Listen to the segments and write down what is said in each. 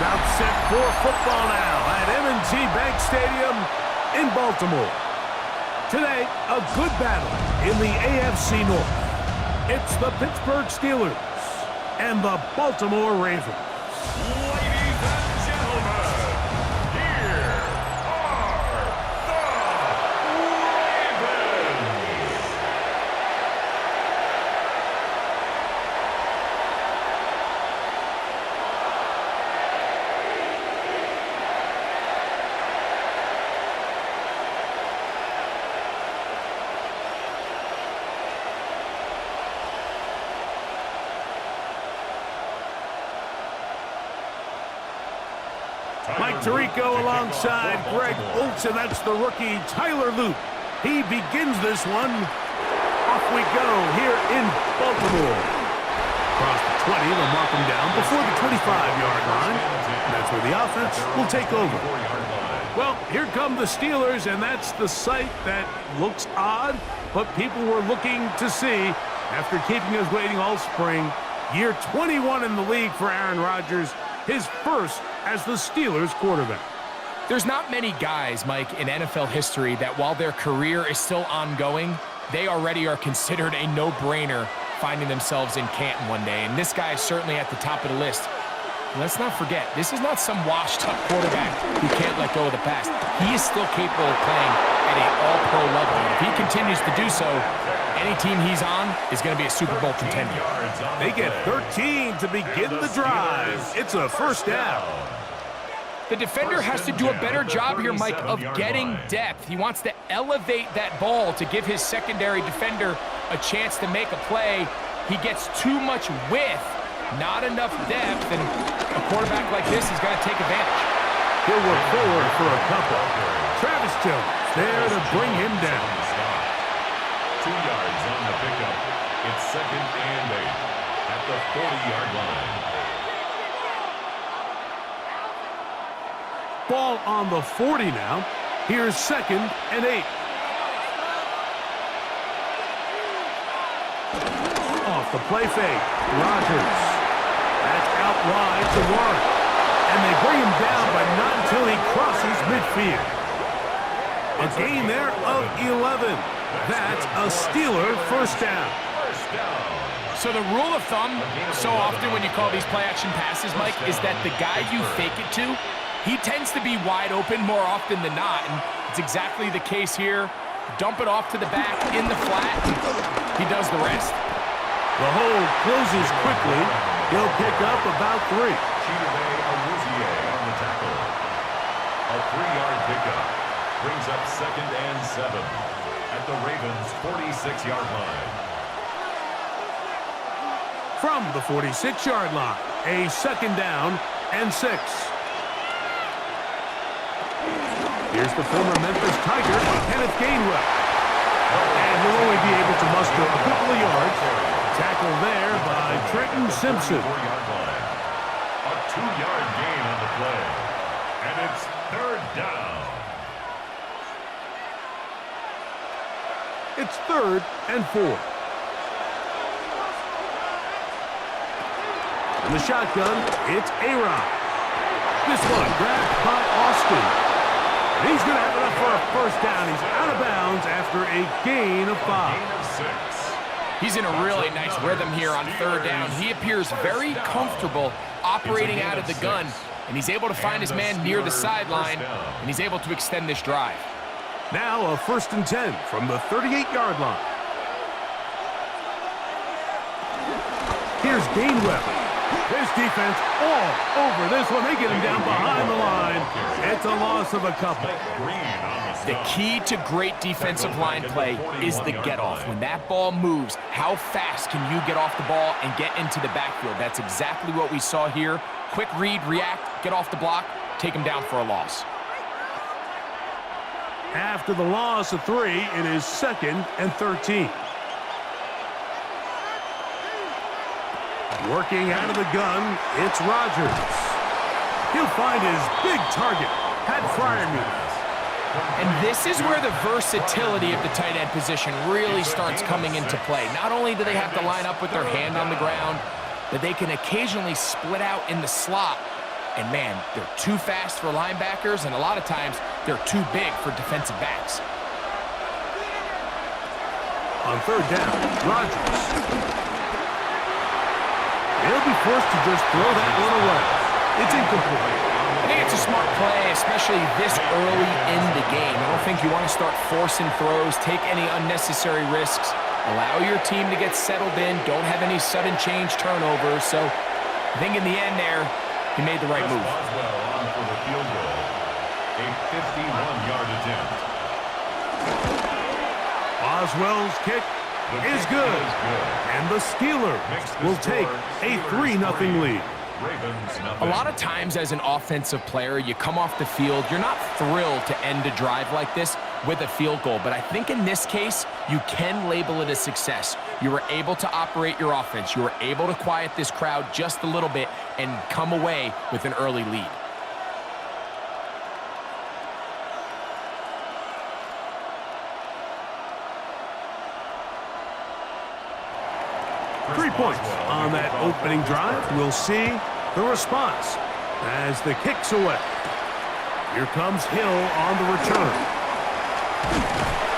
about set for football now at M&T Bank Stadium in Baltimore. Today, a good battle in the AFC North. It's the Pittsburgh Steelers and the Baltimore Ravens. Ladies and gentlemen, here are the Ravens. Mike Tirico alongside Greg Olsen. That's the rookie Tyler Loop. He begins this one. Off we go here in Baltimore. Across the 20, they'll mark him down before the 25-yard line. And that's where the offense will take over. Well, here come the Steelers, and that's the sight that looks odd, but people were looking to see after keeping us waiting all spring. Year 21 in the league for Aaron Rodgers. His first as the Steelers quarterback. There's not many guys, Mike, in NFL history that while their career is still ongoing, they already are considered a no-brainer finding themselves in Canton one day. And this guy is certainly at the top of the list. And let's not forget, this is not some washed-up quarterback who can't let go of the past. He is still capable of playing at an all-pro level. And if he continues to do so, any team he's on is going to be a Super Bowl contender. They get 13 to begin the drive. It's a first down. The defender has to do a better job here, Mike, of getting depth. He wants to elevate that ball to give his secondary defender a chance to make a play. He gets too much width, not enough depth, and a quarterback like this is going to take advantage. He'll work forward for a couple. Travis Jones there to bring him down. 2 yards on the pickup. It's 2nd and 8 at the 40-yard line. Ball on the 40 now. Here's 2nd and 8. Off the play fake. Rodgers. That's out wide to Warren. And they bring him down, but not until he crosses midfield. A gain there of 11. That's a Steeler first down. So the rule of thumb, so often when you call these play-action passes, Mike, is that the guy you fake it to, he tends to be wide open more often than not, and it's exactly the case here. Dump it off to the back in the flat, and he does the rest. The hole closes quickly. He'll pick up about 3. On the tackle. A 3-yard pickup brings up 2nd and 7 at the Ravens' 46-yard line. From the 46-yard line, a 2nd down and 6. Here's the former Memphis Tiger, Kenneth Gainwell. And he'll only be able to muster a couple of yards. Tackle there by Trenton Simpson. A 2-yard gain on the play. And it's 3rd down. It's 3rd and 4. In the shotgun, it's A-Rod. This one grabbed by Austin. And he's going to have enough for a first down. He's out of bounds after a gain of 5. Gain of 6. He's in a really nice rhythm here on 3rd down. He appears very comfortable operating out of the gun, and he's able to find his man near the sideline, and he's able to extend this drive. Now a 1st and 10 from the 38-yard line. Here's Gainwell. This defense all over this one. They get him down behind the line. It's a loss of a couple. The key to great defensive line play is the get-off. When that ball moves, how fast can you get off the ball and get into the backfield? That's exactly what we saw here. Quick read, react, get off the block, take him down for a loss. After the loss of 3, it is 2nd and 13. Working out of the gun, it's Rodgers. He'll find his big target, Pat Freiermuth. And this is where the versatility of the tight end position really starts coming into play. Not only do they have to line up with their hand on the ground, but they can occasionally split out in the slot And man, they're too fast for linebackers, and a lot of times they're too big for defensive backs. On third down, Rodgers. He'll be forced to just throw that one away. It's incomplete. I think it's a smart play, especially this early in the game. I don't think you want to start forcing throws, take any unnecessary risks, allow your team to get settled in, don't have any sudden change turnovers. So I think in the end there, he made the right move. Boswell on for the field goal. A 51-yard attempt. Boswell's kick is good. And the Steelers will take a 3-0 lead. A lot of times as an offensive player, you come off the field, you're not thrilled to end a drive like this with a field goal. But I think in this case, you can label it a success. You were able to operate your offense. You were able to quiet this crowd just a little bit and come away with an early lead. Three points on that opening drive. We'll see the response as the kick's away. Here comes Hill on the return.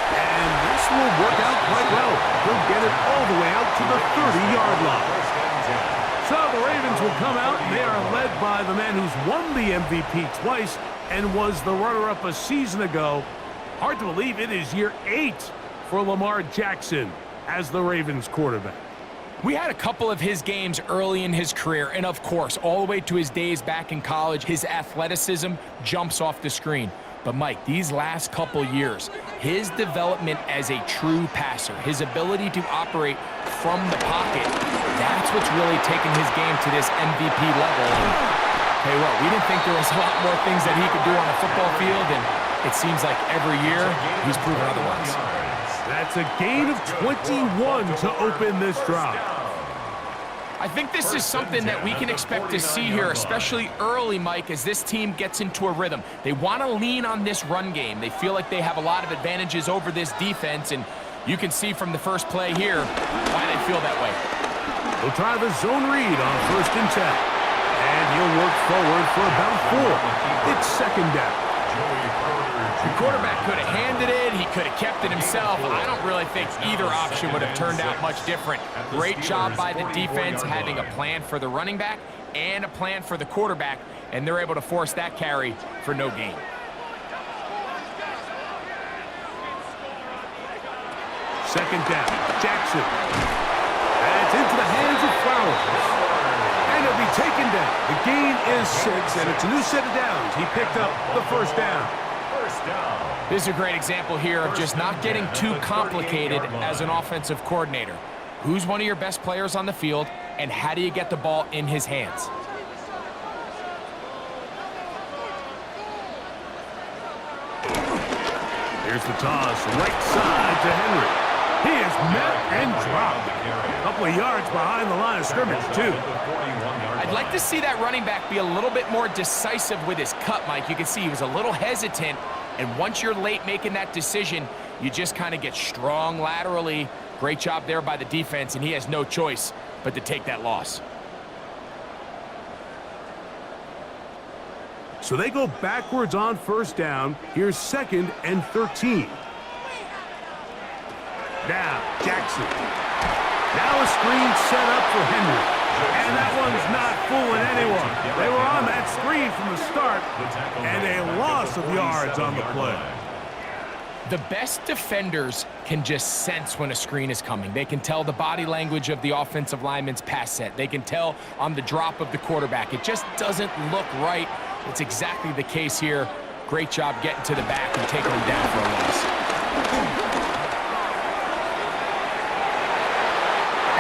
And this will work out quite well. He'll get it all the way out to the 30-yard line. So the Ravens will come out, and they are led by the man who's won the MVP twice and was the runner-up a season ago. Hard to believe it is year 8 for Lamar Jackson as the Ravens quarterback. We had a couple of his games early in his career, and of course, all the way to his days back in college, his athleticism jumps off the screen. But Mike, these last couple years, his development as a true passer, his ability to operate from the pocket, that's what's really taken his game to this MVP level. And hey, well, we didn't think there was a lot more things that he could do on a football field, and it seems like every year he's proven otherwise. That's a gain of 21 to open this drive. I think this is something that we can expect to see here, especially early, Mike, as this team gets into a rhythm. They want to lean on this run game. They feel like they have a lot of advantages over this defense, and you can see from the first play here why they feel that way. He'll try the zone read on 1st and 10. And he'll work forward for about 4. It's 2nd down. The quarterback could have handed it. He could have kept it himself. I don't really think either option would have turned out much different. Great job by the defense having a plan for the running back and a plan for the quarterback, and they're able to force that carry for no gain. Second down, Jackson. And it's into the hands of Flowers. And he'll be taken down. The gain is 6, and it's a new set of downs. He picked up the 1st down. This is a great example here of just not getting too complicated as an offensive coordinator. Who's one of your best players on the field, and how do you get the ball in his hands? Here's the toss, right side to Henry. He is met and dropped. A couple of yards behind the line of scrimmage, too. I'd like to see that running back be a little bit more decisive with his cut, Mike. You can see he was a little hesitant, and once you're late making that decision, you just kind of get strong laterally. Great job there by the defense, and he has no choice but to take that loss. So they go backwards on 1st down. Here's 2nd and 13. Now, Jackson. Now a screen set up for Henry. And that one's not fooling anyone. They were on that screen from the start, and a loss of yards on the play. The best defenders can just sense when a screen is coming. They can tell the body language of the offensive lineman's pass set. They can tell on the drop of the quarterback. It just doesn't look right. It's exactly the case here. Great job getting to the back and taking him down for a loss.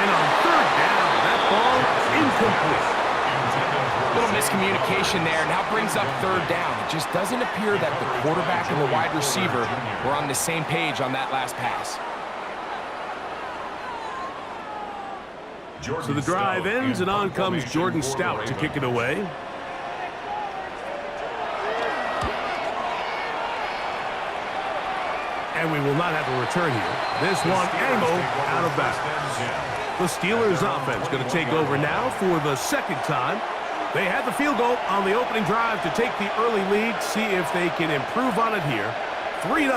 And on 3rd down, that ball incomplete. Little miscommunication there. Now brings up 3rd down. It just doesn't appear that the quarterback and the wide receiver were on the same page on that last pass. So the drive ends, and on comes Jordan Stout to kick it away. And we will not have a return here. This one angled out of bounds. The Steelers offense going to take over now for the 2nd time. They had the field goal on the opening drive to take the early lead. See if they can improve on it here. 3-0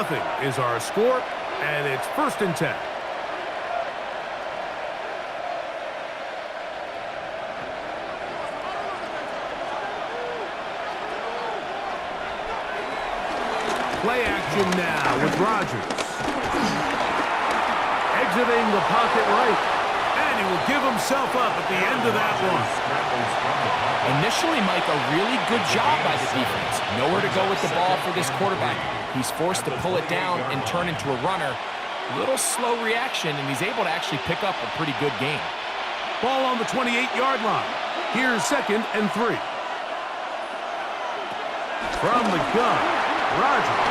is our score, and it's 1st and 10. Play action now with Rodgers. Exiting the pocket right. And he will give himself up at the end of that one. Initially, Mike, a really good job by the defense. Nowhere to go with the ball for this quarterback. He's forced to pull it down and turn into a runner. Little slow reaction, and he's able to actually pick up a pretty good game. Ball on the 28-yard line. Here's 2nd and 3. From the gun, Rodgers.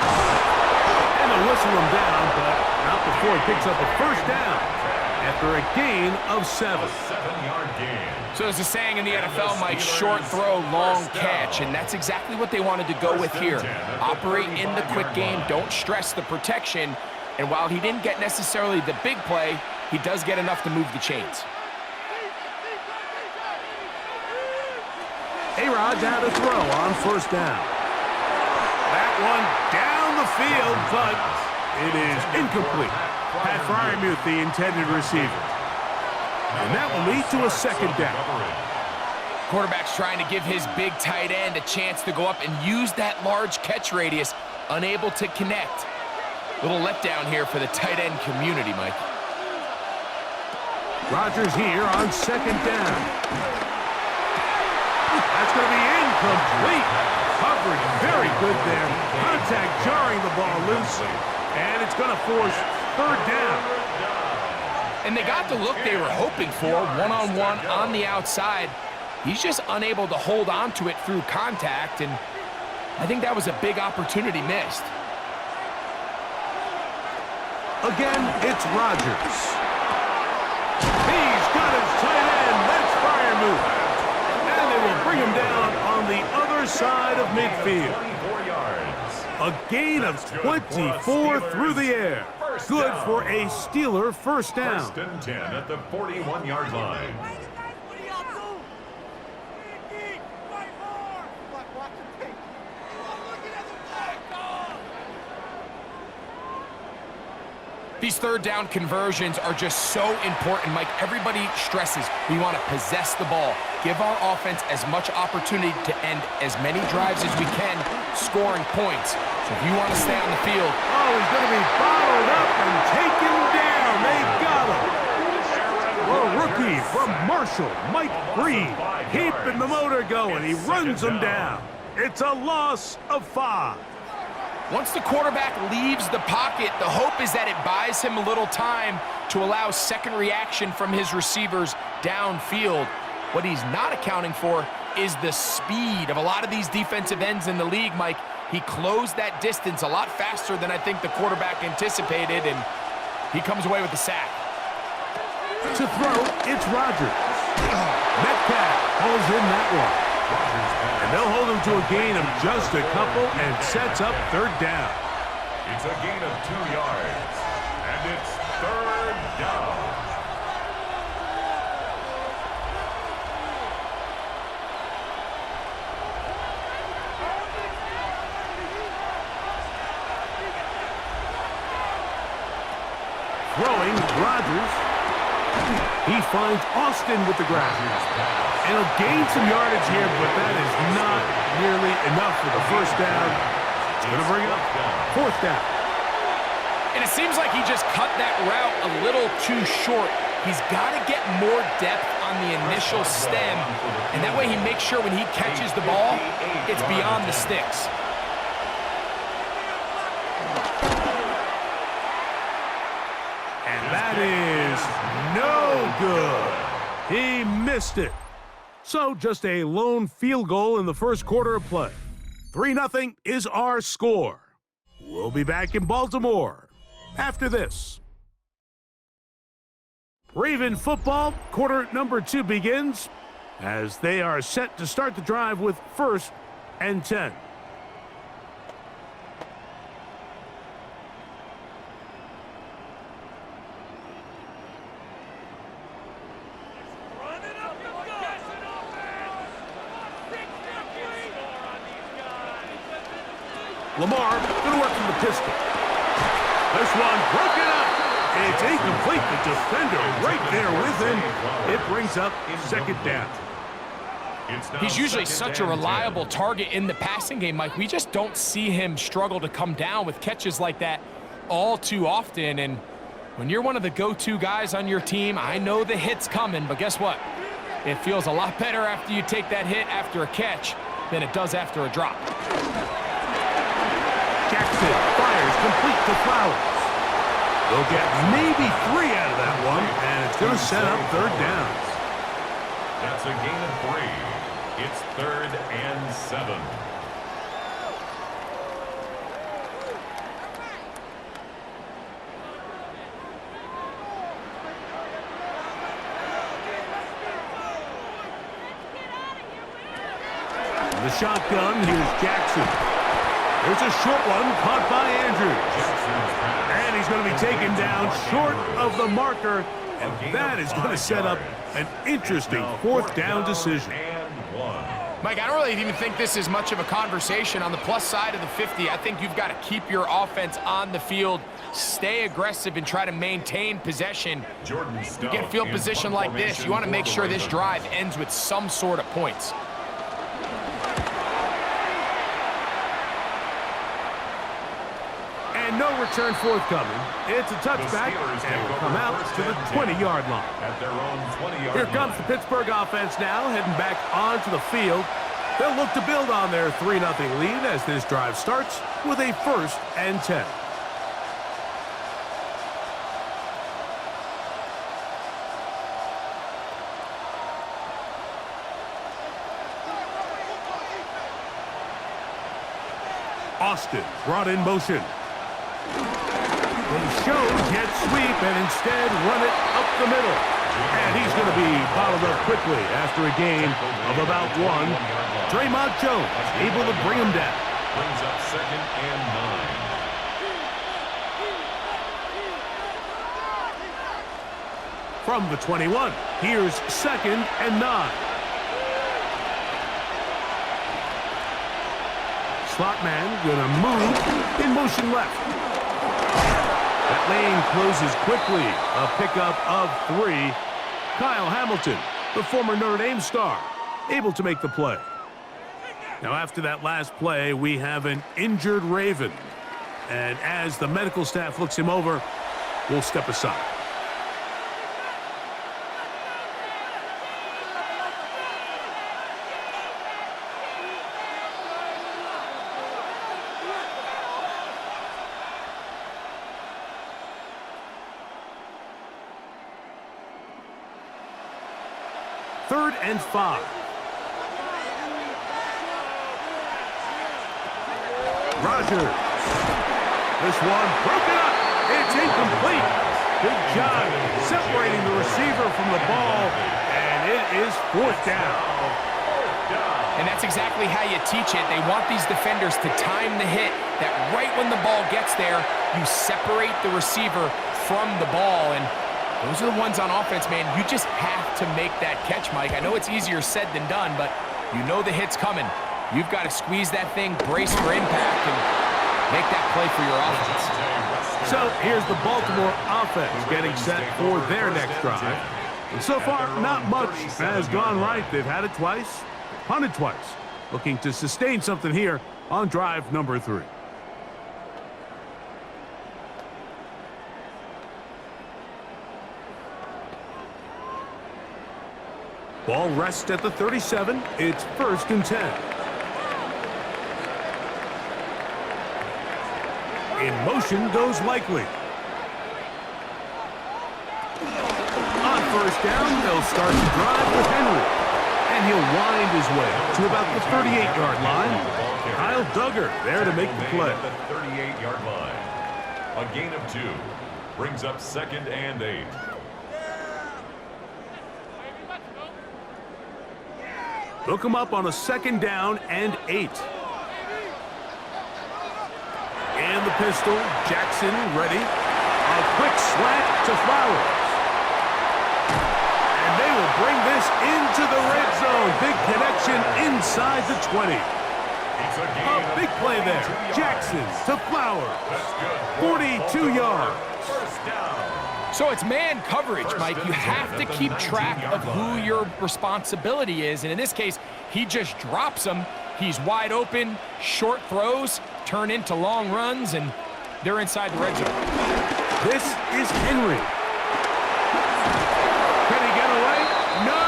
And they'll whistle him down, but not before he picks up a 1st down after a gain of 7. A 7-yard gain. So there's a saying in the NFL, Mike, short throw, long catch, and that's exactly what they wanted to go with here. Operate in the quick game, don't stress the protection, and while he didn't get necessarily the big play, he does get enough to move the chains. A-Rod down to throw on 1st down. That one down the field, but it is incomplete. Pat Fryermuth, the intended receiver. And that will lead to a 2nd down. Quarterback's trying to give his big tight end a chance to go up and use that large catch radius, unable to connect. Little letdown here for the tight end community, Mike. Rodgers here on 2nd down. That's going to be incomplete. Coverage very good there. Contact jarring the ball loose. And it's going to force 3rd down. And they got the look they were hoping for, one-on-one on the outside. He's just unable to hold on to it through contact, and I think that was a big opportunity missed. Again, it's Rodgers. He's got his tight end. That's Fryermuth. And they will bring him down on the other side of midfield. 24 yards. A gain of 24 through the air. Good for a Steeler 1st down. 1st and 10 at the 41-yard line. These 3rd down conversions are just so important, Mike. Everybody stresses we want to possess the ball, give our offense as much opportunity to end as many drives as we can, scoring points. So if you want to stay on the field... Oh, he's going to be bottled up and taken down. They got him. The rookie from Marshall, Mike Green, keeping the motor going. He runs them down. It's a loss of 5. Once the quarterback leaves the pocket, the hope is that it buys him a little time to allow second reaction from his receivers downfield. What he's not accounting for is the speed of a lot of these defensive ends in the league, Mike. He closed that distance a lot faster than I think the quarterback anticipated, and he comes away with the sack. To throw, it's Rodgers. Metcalf pulls in that one. And they'll hold him to a gain of just a couple and sets up 3rd down. It's a gain of 2 yards, and it's 3rd down. Throwing, Rodgers. He finds Austin with the grab. And he'll gain some yardage here, but that is not nearly enough for the 1st down. It's going to bring up 4th down. And it seems like he just cut that route a little too short. He's got to get more depth on the initial stem, and that way he makes sure when he catches the ball, it's beyond the sticks. And that is no good. He missed it. So just a lone field goal in the 1st quarter of play. 3-0 is our score. We'll be back in Baltimore after this. Raven football, quarter number 2 begins as they are set to start the drive with 1st and 10. Lamar going to work from the pistol. This one broken up. It's incomplete. The defender right there with him. It brings up second down. He's usually such a reliable target in the passing game, Mike. We just don't see him struggle to come down with catches like that all too often. And when you're one of the go-to guys on your team, I know the hit's coming, but guess what? It feels a lot better after you take that hit after a catch than it does after a drop. Jackson fires complete to Flowers. They'll get maybe 3 out of that one, and it's going to set up third down. That's a gain of 3. It's 3rd and 7. The shotgun, here's Jackson. There's a short one caught by Andrews. And he's going to be taken down short of the marker. And that is going to set up an interesting fourth down decision. Mike, I don't really even think this is much of a conversation on the plus side of the 50. I think you've got to keep your offense on the field, stay aggressive, and try to maintain possession. You get field position like this, you want to make sure this drive ends with some sort of points. And no return forthcoming. It's a touchback, and will come out to the 20-yard line. At their own 20-yard Here comes the Pittsburgh offense now, heading back onto the field. They'll look to build on their 3-0 lead as this drive starts with a 1st and 10. Austin brought in motion. They show jet sweep and instead run it up the middle. And he's going to be bottled up quickly after a gain of about 1. Draymond Jones able to bring him down. Brings up 2nd and 9. From the 21, here's 2nd and 9. Slot man going to move in motion left. That lane closes quickly. A pickup of 3. Kyle Hamilton, the former Notre Dame star, able to make the play. Now after that last play, we have an injured Raven. And as the medical staff looks him over, we'll step aside. Third and 5. Rogers. This one broken up. It's incomplete. Good job separating the receiver from the ball, and it is 4th down. And that's exactly how you teach it. They want these defenders to time the hit, that right when the ball gets there, you separate the receiver from the ball. And those are the ones on offense, man. You just have to make that catch, Mike. I know it's easier said than done, but you know the hit's coming. You've got to squeeze that thing, brace for impact, and make that play for your offense. So here's the Baltimore offense getting set for their next drive. And so far, not much has gone right. They've had it twice, punted twice. Looking to sustain something here on drive number 3. Ball rests at the 37. It's 1st and 10. In motion goes Likely. On 1st down, they'll start the drive with Henry. And he'll wind his way to about the 38-yard line. Kyle Duggar there to make the play. At the 38-yard line. A gain of 2. Brings up 2nd and 8. Look him up on a 2nd down and 8. And the pistol, Jackson ready. A quick slant to Flowers. And they will bring this into the red zone. Big connection inside the 20. A big play there. Jackson to Flowers. 42 yards. First down. So it's man coverage, Mike. You have to keep track of who your responsibility is. And in this case, he just drops him. He's wide open. Short throws turn into long runs, and they're inside the red zone. This is Henry. Can he get away? No!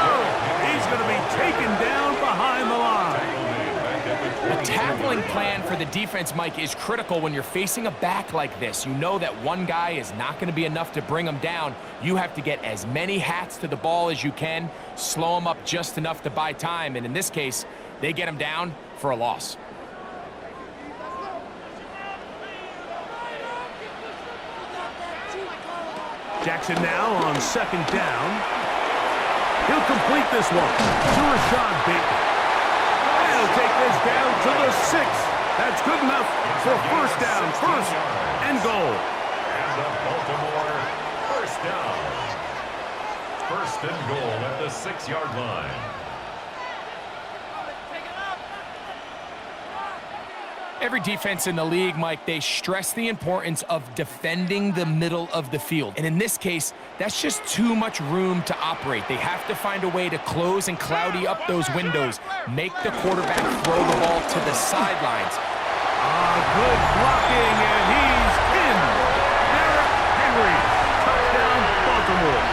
He's going to be taken down behind the line. The tackling plan for the defense, Mike, is critical when you're facing a back like this. You know that one guy is not going to be enough to bring him down. You have to get as many hats to the ball as you can, slow him up just enough to buy time, and in this case, they get him down for a loss. Jackson now on second down. He'll complete this one to Rashad Bateman. He'll take this down to the 6. That's good enough for first down, first and goal. And the Baltimore first down. First and goal at the 6-yard line. Every defense in the league, Mike, they stress the importance of defending the middle of the field. And in this case, that's just too much room to operate. They have to find a way to close and cloudy up those windows, make the quarterback throw the ball to the sidelines. Good blocking, and he's in. Derrick Henry, touchdown, Baltimore.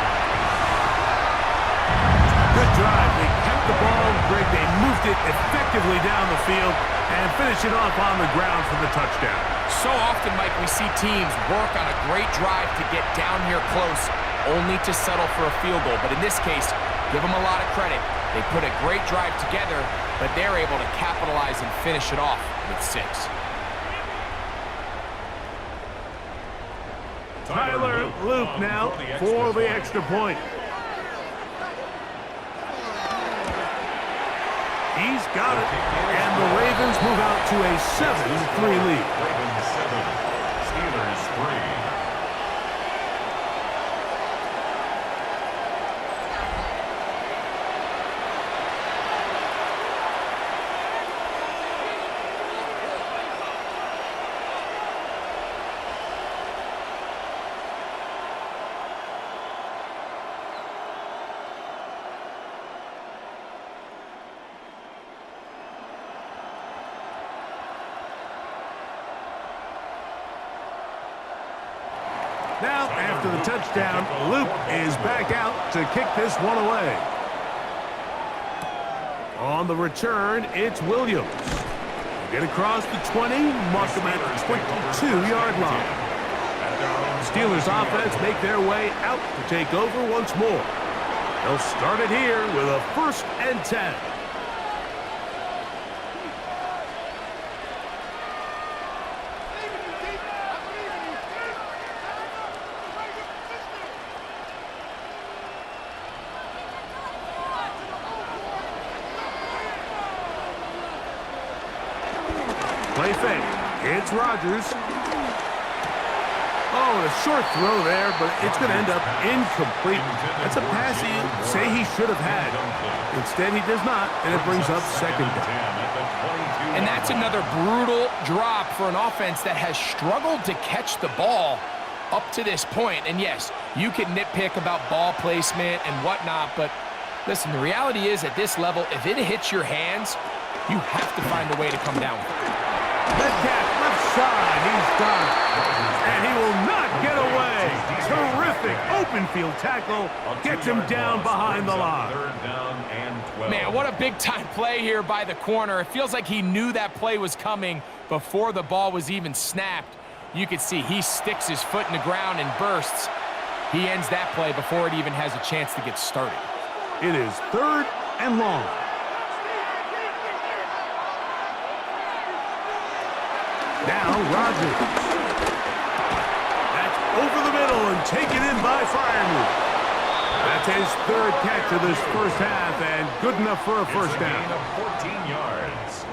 Good drive. They kept the ball, Greg. They moved it effectively down the field and finish it off on the ground for the touchdown. So often, Mike, we see teams work on a great drive to get down here close, only to settle for a field goal. But in this case, give them a lot of credit. They put a great drive together, but they're able to capitalize and finish it off with 6. Tyler Luke now for the extra point. He's got it, and the Ravens move out to a 7-3 lead. Ravens 7, Steelers 3. Now, after the touchdown, Luke is back out to kick this one away. On the return, it's Williams. Get across the 20, mark him at the 22-yard line. Steelers offense make their way out to take over once more. They'll start it here with a 1st and 10. Play fake. It's Rodgers. Oh, a short throw there, but it's going to end up incomplete. That's a pass he'd say he should have had. Instead, he does not, and it brings up 2nd down. And that's another brutal drop for an offense that has struggled to catch the ball up to this point. And yes, you can nitpick about ball placement and whatnot, but listen, the reality is at this level, if it hits your hands, you have to find a way to come down with it. Metcalf, left side, he's done. And he will not get away. Terrific open field tackle. Gets him down behind the line. 3rd down and 12. Man, what a big-time play here by the corner. It feels like he knew that play was coming before the ball was even snapped. You can see he sticks his foot in the ground and bursts. He ends that play before it even has a chance to get started. It is 3rd and long. Now Rodgers. That's over the middle and taken in by Freiermuth. That's his 3rd catch of this first half and good enough for a first down. Gain of 14 yards.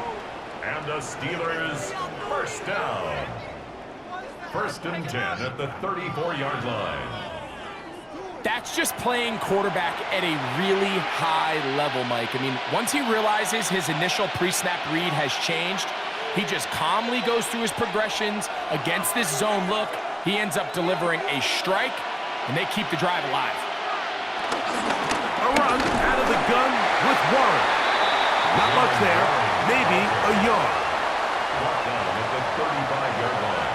And the Steelers first down. 1st and 10 at the 34-yard line. That's just playing quarterback at a really high level, Mike. I mean, once he realizes his initial pre-snap read has changed, he just calmly goes through his progressions against this zone look. He ends up delivering a strike, and they keep the drive alive. A run out of the gun with Warren. Not much there, maybe a yard. Brought down at the 35-yard line.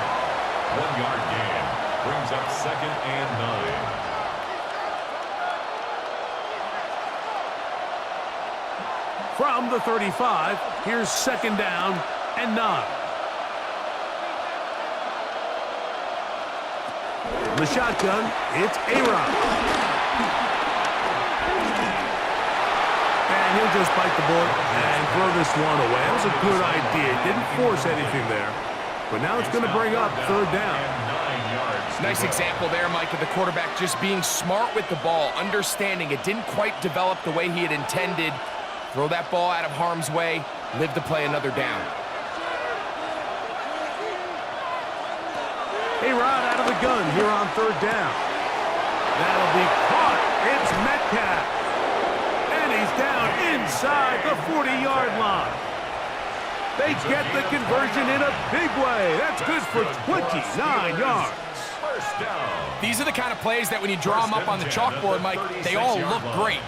1-yard gain brings up 2nd and 9. From the 35, here's 2nd down and 9. In the shotgun, it's A-Rod. And he'll just bite the bullet and throw this one away. That was a good idea. Didn't force anything there. But now it's going to bring up 3rd down. Nice example there, Mike, of the quarterback just being smart with the ball, understanding it didn't quite develop the way he had intended. Throw that ball out of harm's way, live to play another down. A-Rod out of the gun here on 3rd down. That'll be caught. It's Metcalf. And he's down inside the 40-yard line. They get the conversion in a big way. That's good for 29 yards. First down. These are the kind of plays that when you draw them up on the chalkboard, Mike, they all look great.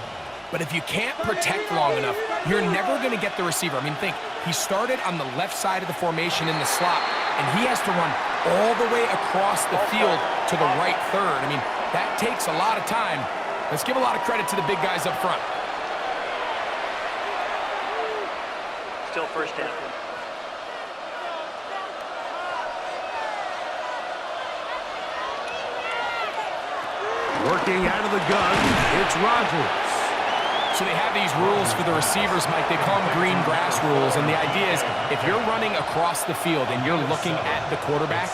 But if you can't protect long enough, you're never going to get the receiver. I mean, think, he started on the left side of the formation in the slot, and he has to run all the way across the field to the right third. I mean, that takes a lot of time. Let's give a lot of credit to the big guys up front. Still first down. Working out of the gun, it's Rodgers. So they have these rules for the receivers, Mike. They call them green grass rules. And the idea is if you're running across the field and you're looking at the quarterback,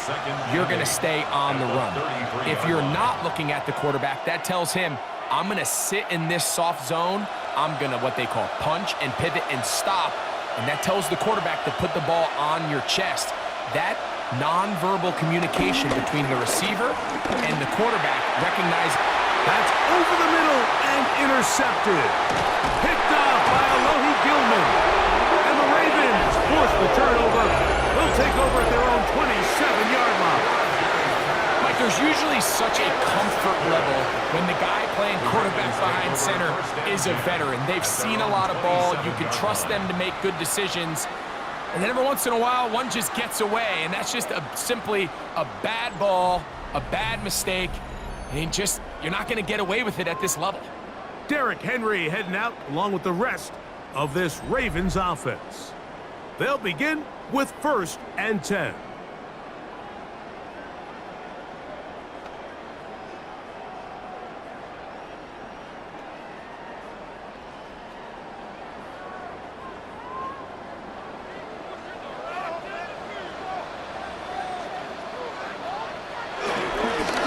you're going to stay on the run. If you're not looking at the quarterback, that tells him, I'm going to sit in this soft zone. I'm going to what they call punch and pivot and stop. And that tells the quarterback to put the ball on your chest. That nonverbal communication between the receiver and the quarterback recognize that's over the middle and intercepted. Picked off by Alohi Gilman. And the Ravens force the turnover. They'll take over at their own 27-yard line. Mike, there's usually such a comfort level when the guy playing quarterback behind center is a veteran. They've seen a lot of ball. You can trust them to make good decisions. And then every once in a while, one just gets away, and that's just simply a bad ball, a bad mistake. And you're not going to get away with it at this level. Derrick Henry heading out along with the rest of this Ravens offense. They'll begin with 1st and 10.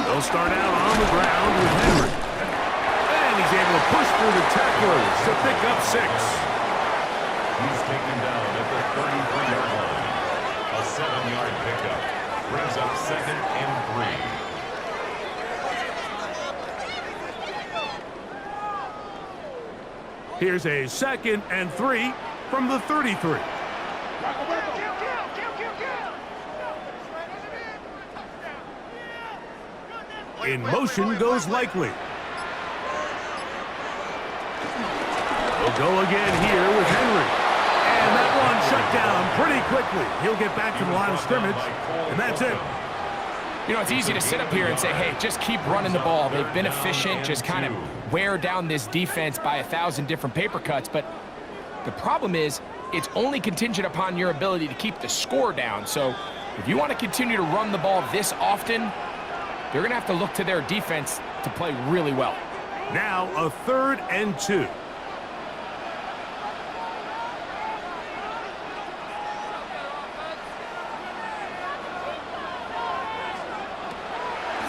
They'll start out on the ground with Henry. And he's able to push through the tacklers to pick up 6. He's taken down at the 33-yard line. A 7-yard pickup brings up 2nd and 3. Here's a 2nd and 3 from the 33. In motion goes Likely. They'll go again here with Henry. And that one shut down pretty quickly. He'll get back to the line of scrimmage, and that's it. You know, it's easy to sit up here and say, hey, just keep running the ball. They've been efficient, just kind of wear down this defense by 1,000 different paper cuts. But the problem is it's only contingent upon your ability to keep the score down. So if you want to continue to run the ball this often, they're going to have to look to their defense to play really well. Now a 3rd and 2.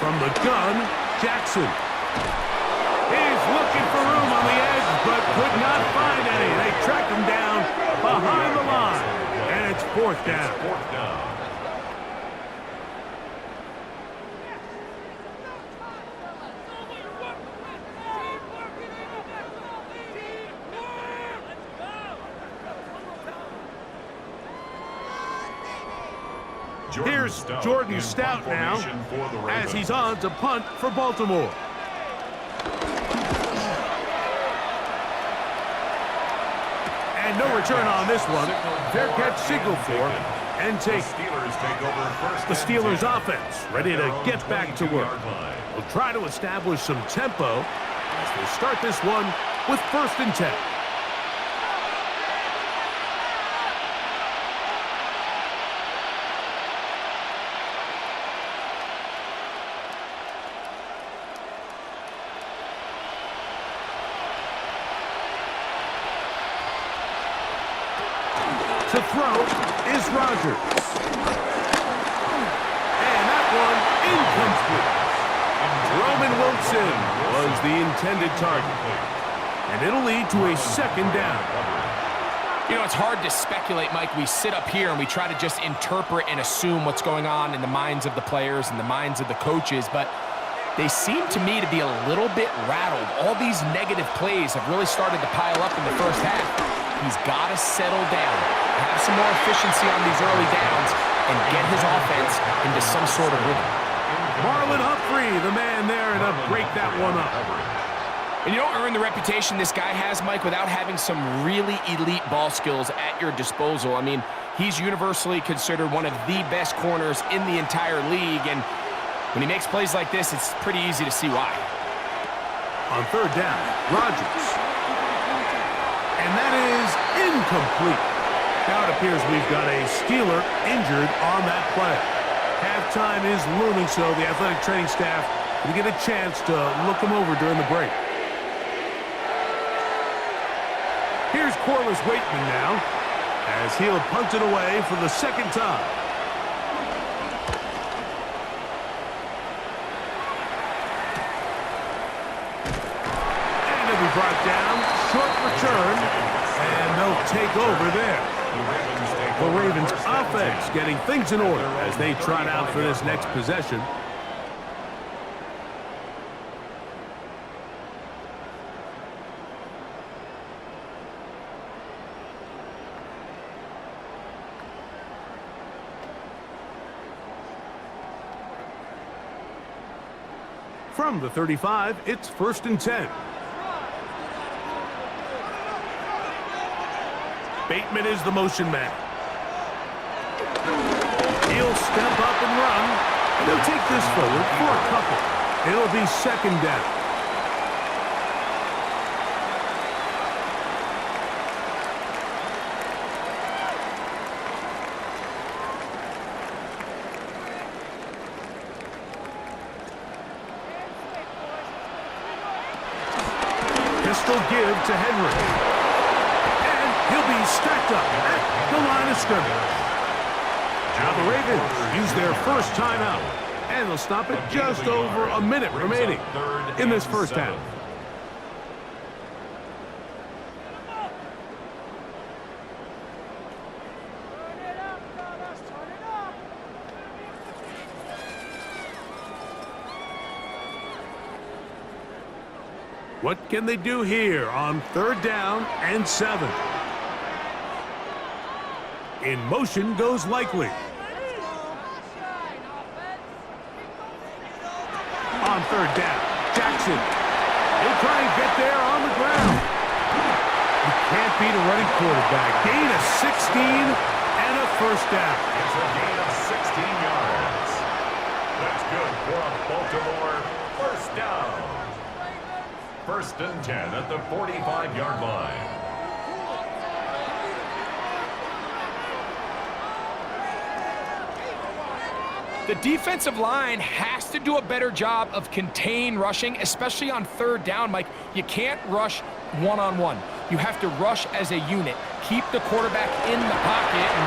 From the gun, Jackson. He's looking for room on the edge, but could not find any. They track him down behind the line, and it's 4th down. Here's Jordan Stout now as he's on to punt for Baltimore. And no return on this one. Fair catch signal for and take. The Steelers offense ready to get back to work. They'll try to establish some tempo as they start this one with 1st and 10. To throw is Rodgers. And that one incomplete. Roman Wilson was the intended target. And it'll lead to a 2nd down. You know, it's hard to speculate, Mike. We sit up here and we try to just interpret and assume what's going on in the minds of the players and the minds of the coaches, but they seem to me to be a little bit rattled. All these negative plays have really started to pile up in the first half. He's got to settle down, have some more efficiency on these early downs, and get his offense into some sort of rhythm. Marlon Humphrey, the man there, and break that one up. And you don't earn the reputation this guy has, Mike, without having some really elite ball skills at your disposal. I mean, he's universally considered one of the best corners in the entire league, and when he makes plays like this, it's pretty easy to see why. On 3rd down, Rodgers. And that is incomplete. Now it appears we've got a Steeler injured on that play. Halftime is looming, so the athletic training staff will get a chance to look him over during the break. Here's Corliss Waitman now, as he'll punt it away for the 2nd time. And it'll be brought down, short return, and they'll take over there. The Ravens offense getting things in order as they trot out for this next possession. From the 35, it's 1st and 10. Bateman is the motion man. He'll step up and run. And they'll take this forward for a couple. It'll be 2nd down. Pistol give to Henry. And he'll be stacked up at the line of scrimmage. Now the Ravens use their first timeout, and they'll stop it just over a minute remaining in this first half. What can they do here on 3rd down and 7? In motion goes Likely. On 3rd down, Jackson. He'll try and get there on the ground. You can't beat a running quarterback. Gain of 16 and a 1st down. It's a gain of 16 yards. That's good for a Baltimore 1st down. 1st and 10 at the 45-yard line. The defensive line has to do a better job of contain rushing, especially on 3rd down, Mike. You can't rush one-on-one. You have to rush as a unit. Keep the quarterback in the pocket, and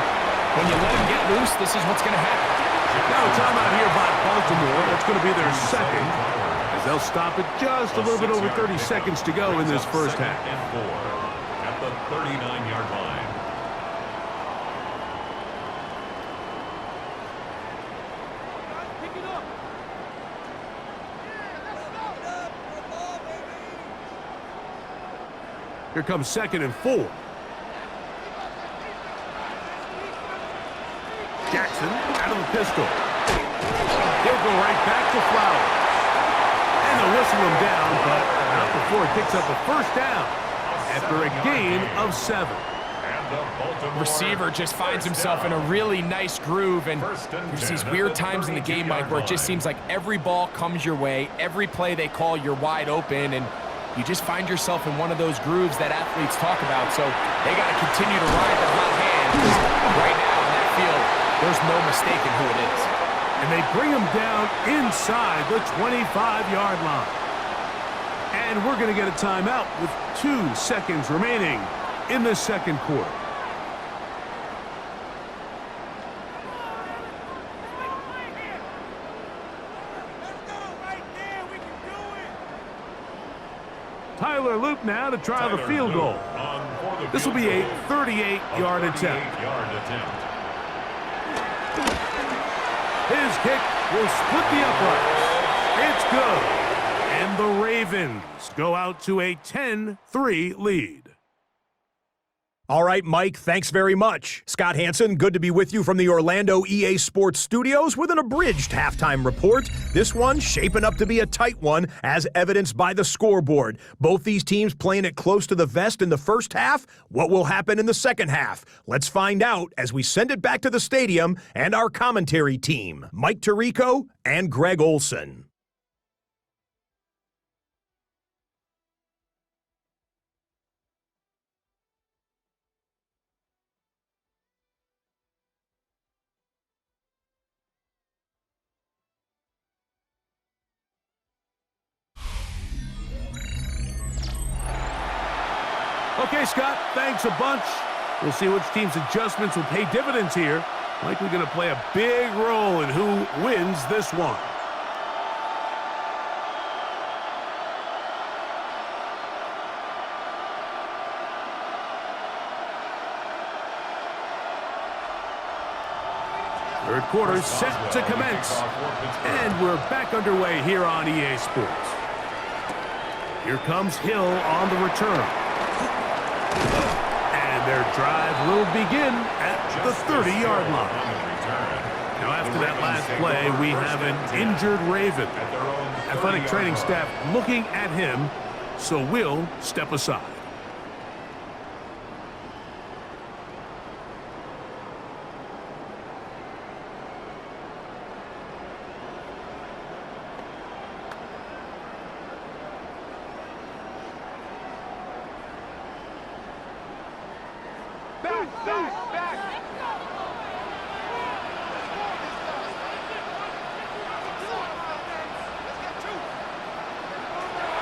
when you let him get loose, this is what's going to happen. Now a timeout here by Baltimore. That's going to be their 2nd, as they'll stop it just a little bit over 30 seconds to go in this first half. At the 39-yard line. Here comes 2nd and 4. Jackson out of the pistol. He'll go right back to Flowers. And they'll whistle him down, but not before he picks up a first down after a gain of 7. Receiver just finds himself in a really nice groove, and there's these weird times in the game, Mike, where it just seems like every ball comes your way, every play they call, you're wide open, and you just find yourself in one of those grooves that athletes talk about. So they got to continue to ride the hot hand, because right now in that field, there's no mistaking who it is. And they bring him down inside the 25-yard line. And we're going to get a timeout with 2 seconds remaining in the second quarter. Tyler Loop now to try the field goal. This will be a 38-yard attempt. His kick will split the uprights. It's good. And the Ravens go out to a 10-3 lead. All right, Mike, thanks very much. Scott Hansen, good to be with you from the Orlando EA Sports Studios with an abridged halftime report. This one shaping up to be a tight one, as evidenced by the scoreboard. Both these teams playing it close to the vest in the first half. What will happen in the second half? Let's find out as we send it back to the stadium and our commentary team, Mike Tirico and Greg Olson. Okay, Scott, thanks a bunch. We'll see which team's adjustments will pay dividends here. Likely going to play a big role in who wins this one. Third quarter set to commence. And we're back underway here on EA Sports. Here comes Hill on the return. And their drive will begin at the 30-yard line. Now, after that last play, we have an injured Raven. Athletic training staff looking at him, so we'll step aside.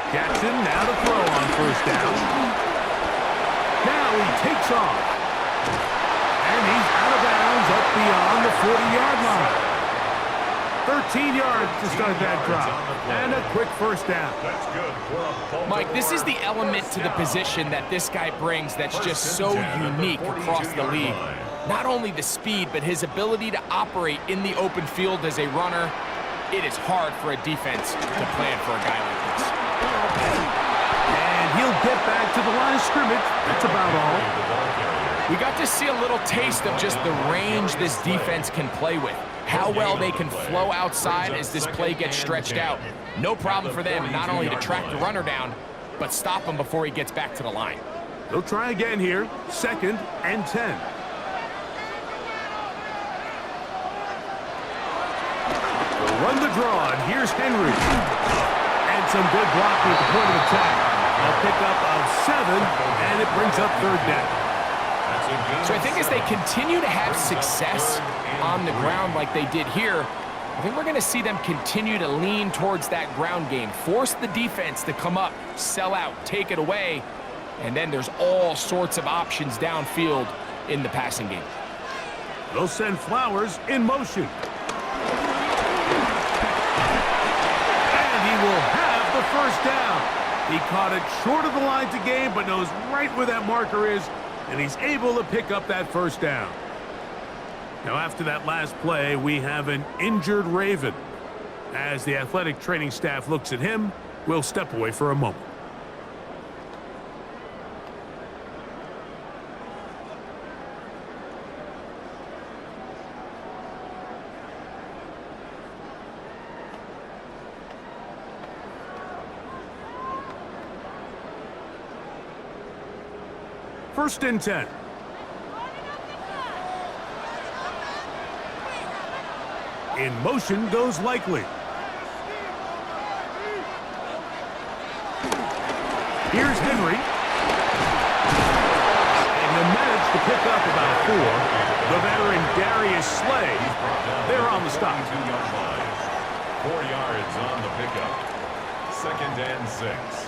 Jackson now to throw on first down. Now he takes off. And he's out of bounds up beyond the 40-yard line. 13 yards to start that drive. And a quick first down. Mike, this is the element to the position that this guy brings that's just so unique across the league. Not only the speed, but his ability to operate in the open field as a runner. It is hard for a defense to plan for a guy like this. And he'll get back to the line of scrimmage. That's about all. We got to see a little taste of just the range this defense can play with. How well they can flow outside as this play gets stretched out. No problem for them not only to track the runner down, but stop him before he gets back to the line. They'll try again here. 2nd and 10. They'll run the draw, and here's Henry. And some good blocking at the point of attack. A pickup of 7, and it brings up 3rd down. So I think as they continue to have success on the ground like they did here, I think we're going to see them continue to lean towards that ground game, force the defense to come up, sell out, take it away, and then there's all sorts of options downfield in the passing game. They'll send Flowers in motion. And he will have the first down. He caught it short of the line to gain, but knows right where that marker is, and he's able to pick up that first down. Now, after that last play, we have an injured Raven. As the athletic training staff looks at him, we'll step away for a moment. First and 10. In motion goes Likely. Here's Henry. And they managed to pick up about 4. The veteran Darius Slay, they're on the stop. 2-yard line. 4 yards on the pickup. Second and 6.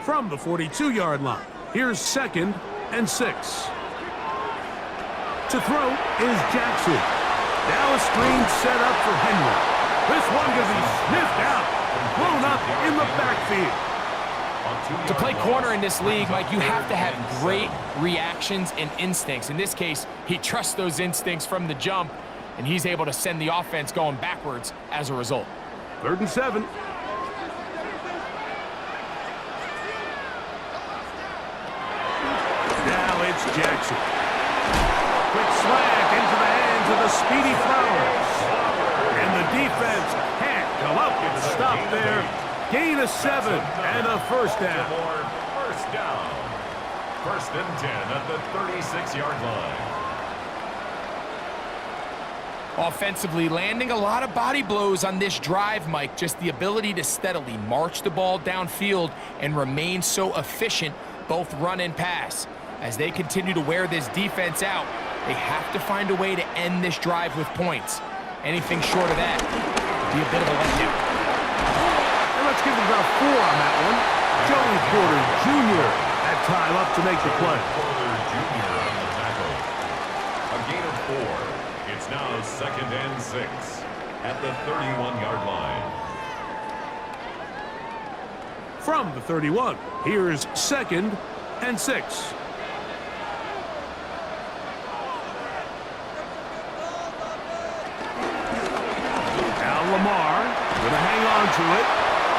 From the 42-yard line, here's second and 6. To throw is Jackson. Now a screen set up for Henry. This one gonna be sniffed out, blown up in the backfield. To play corner in this league, Mike, you have to have great reactions and instincts. In this case, he trusts those instincts from the jump, and he's able to send the offense going backwards as a result. 3rd and 7. Now it's Jackson. Quick slant into the hands of the speedy Flowers. And the defense can't come up with a stop there. Gain of 7 and a first down. First down. First and 10 at the 36-yard line. Offensively, landing a lot of body blows on this drive, Mike. Just the ability to steadily march the ball downfield and remain so efficient, both run and pass. As they continue to wear this defense out, they have to find a way to end this drive with points. Anything short of that would be a bit of a letdown. And let's give it about 4 on that one. Joey Porter Jr. had time up to make the play. Porter Jr. on the tackle. A gain of 4. It's now second and 6 at the 31-yard line. From the 31, here's second and 6. Now Lamar gonna hang on to it.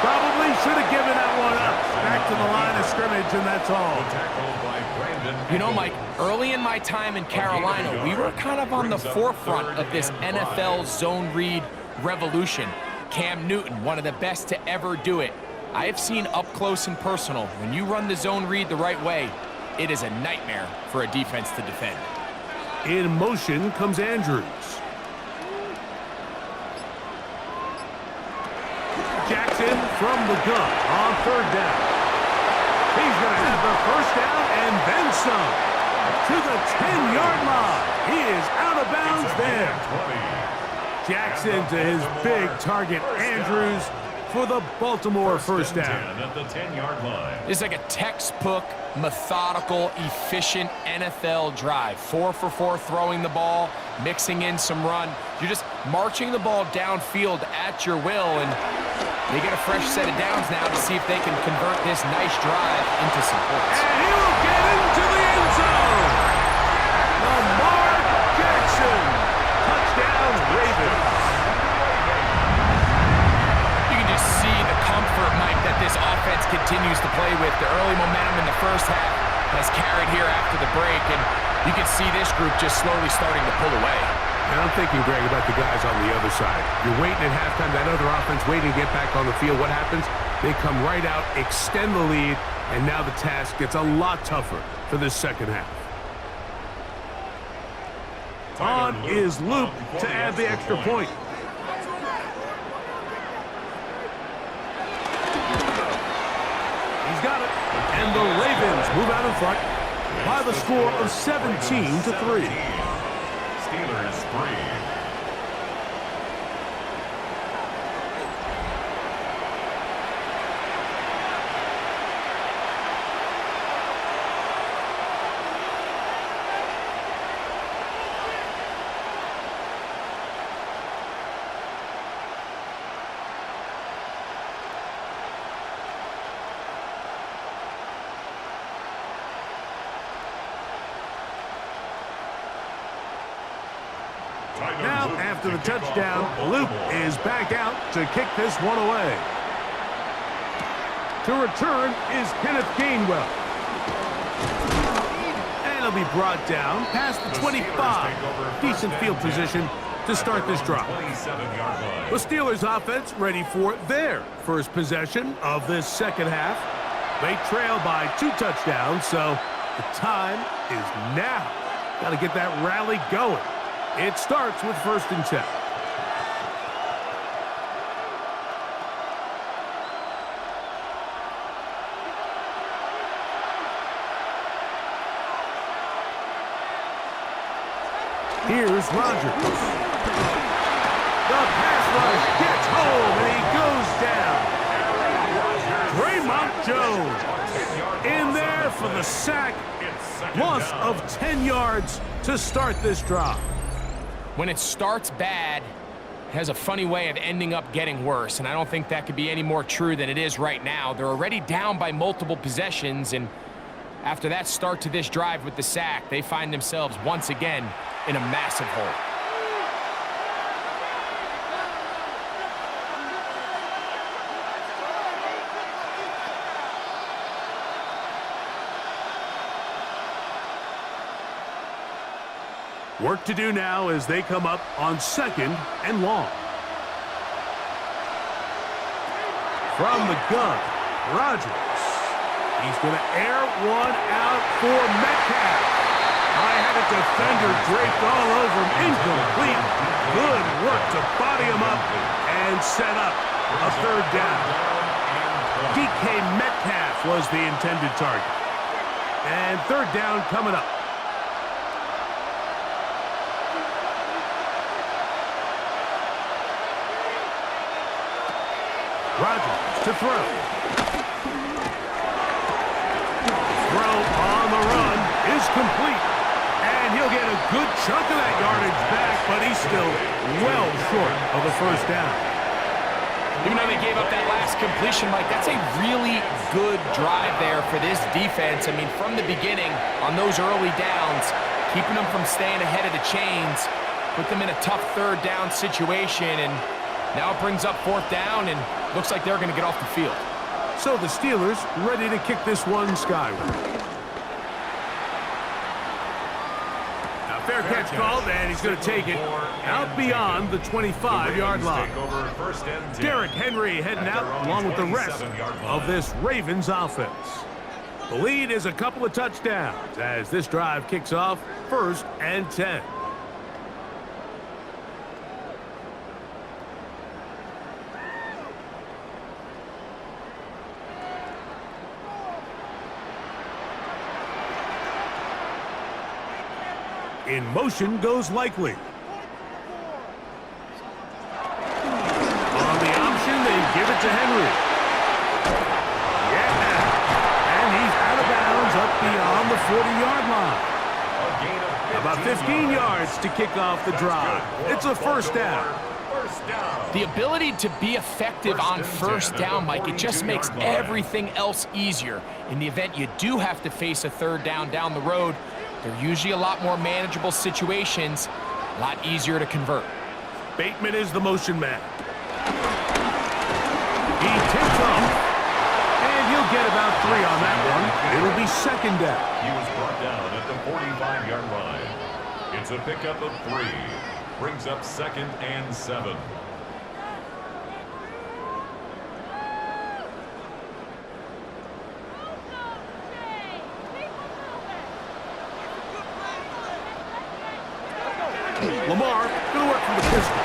Probably should have given that one up. Back to the line of scrimmage, and that's all. Tackled by Brandon. You know, Mike, early in my time in Carolina, we were kind of on the forefront of this NFL zone read revolution. Cam Newton, one of the best to ever do it. I have seen up close and personal, when you run the zone read the right way, it is a nightmare for a defense to defend. In motion comes Andrews. Jackson from the gun on 3rd down. He's going to have the first down and then some. To the 10-yard line. He is out of bounds there. Jackson to his big target, Andrews, for the Baltimore first down. At the 10-yard line. It's like a textbook, methodical, efficient NFL drive. 4 for 4 throwing the ball, mixing in some run. You're just marching the ball downfield at your will, and they get a fresh set of downs now to see if they can convert this nice drive into some points. And he will get into the end zone. Lamar Jackson. Touchdown, Ravens. You can just see the comfort, Mike, that this offense continues to play with. The early momentum in the first half has carried here after the break, and you can see this group just slowly starting to pull away. And I'm thinking, Greg, about the guys on the other side. You're waiting at halftime, that other offense waiting to get back on the field. What happens? They come right out, extend the lead, and now the task gets a lot tougher for this second half. On is Luke to add the extra point. He's got it. And the Ravens move out in front by the score of 17-3. Steelers 3. Now, after the touchdown, Luke is back out to kick this one away. To return is Kenneth Gainwell. And he'll be brought down past the 25. Decent field position to start this drive. 27-yard line. The Steelers offense ready for their first possession of this second half. They trail by 2 touchdowns, so the time is now. Got to get that rally going. It starts with 1st and 10. Here's Rodgers. The pass rush gets home, and he goes down. Draymond Jones in there for the sack. Loss of 10 yards to start this drive. When it starts bad, it has a funny way of ending up getting worse, and I don't think that could be any more true than it is right now. They're already down by multiple possessions, and after that start to this drive with the sack, they find themselves once again in a massive hole. Work to do now as they come up on 2nd and long. From the gun, Rodgers. He's going to air one out for Metcalf. I had a defender draped all over him. Incomplete. Good work to body him up and set up a 3rd down. DK Metcalf was the intended target. And 3rd down coming up. Rodgers to throw. Throw on the run is complete. And he'll get a good chunk of that yardage back, but he's still well short of the 1st down. Even though they gave up that last completion, Mike, that's a really good drive there for this defense. I mean, from the beginning, on those early downs, keeping them from staying ahead of the chains, put them in a tough 3rd down situation, and now it brings up 4th down, and looks like they're going to get off the field. So the Steelers ready to kick this one skyward. Now fair catch called, and he's going to take it out beyond the 25-yard line. Derrick Henry heading out along with the rest of this Ravens offense. The lead is a couple of touchdowns as this drive kicks off 1st and 10. In motion goes Likely. On the option, they give it to Henry. Yeah, and he's out of bounds up beyond the 40-yard line. About 15 yards to kick off the drive. It's a 1st down. The ability to be effective on 1st down, Mike, it just makes everything else easier. In the event you do have to face a 3rd down the road, they're usually a lot more manageable situations, a lot easier to convert. Bateman is the motion man. He tips off, and he'll get about 3 on that one. It'll be 2nd down. He was brought down at the 45-yard line. It's a pickup of 3. Brings up 2nd and 7. Lamar going to work from the pistol.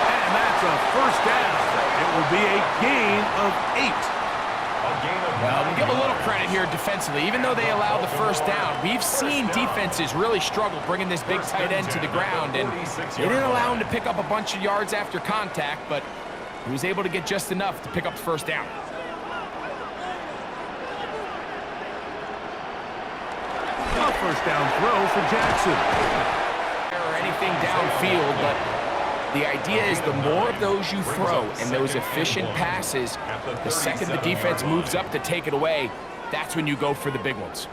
And that's a 1st down. It will be a gain of 8. Well, we'll give a little credit here defensively. Even though they allowed the 1st down, we've seen defenses really struggle bringing this big tight end to the ground, and they didn't allow him to pick up a bunch of yards after contact, but he was able to get just enough to pick up the 1st down. A 1st down throw for Jackson. Or anything downfield, but the idea is the more of those you throw and those efficient passes, the second the defense moves up to take it away, that's when you go for the big ones.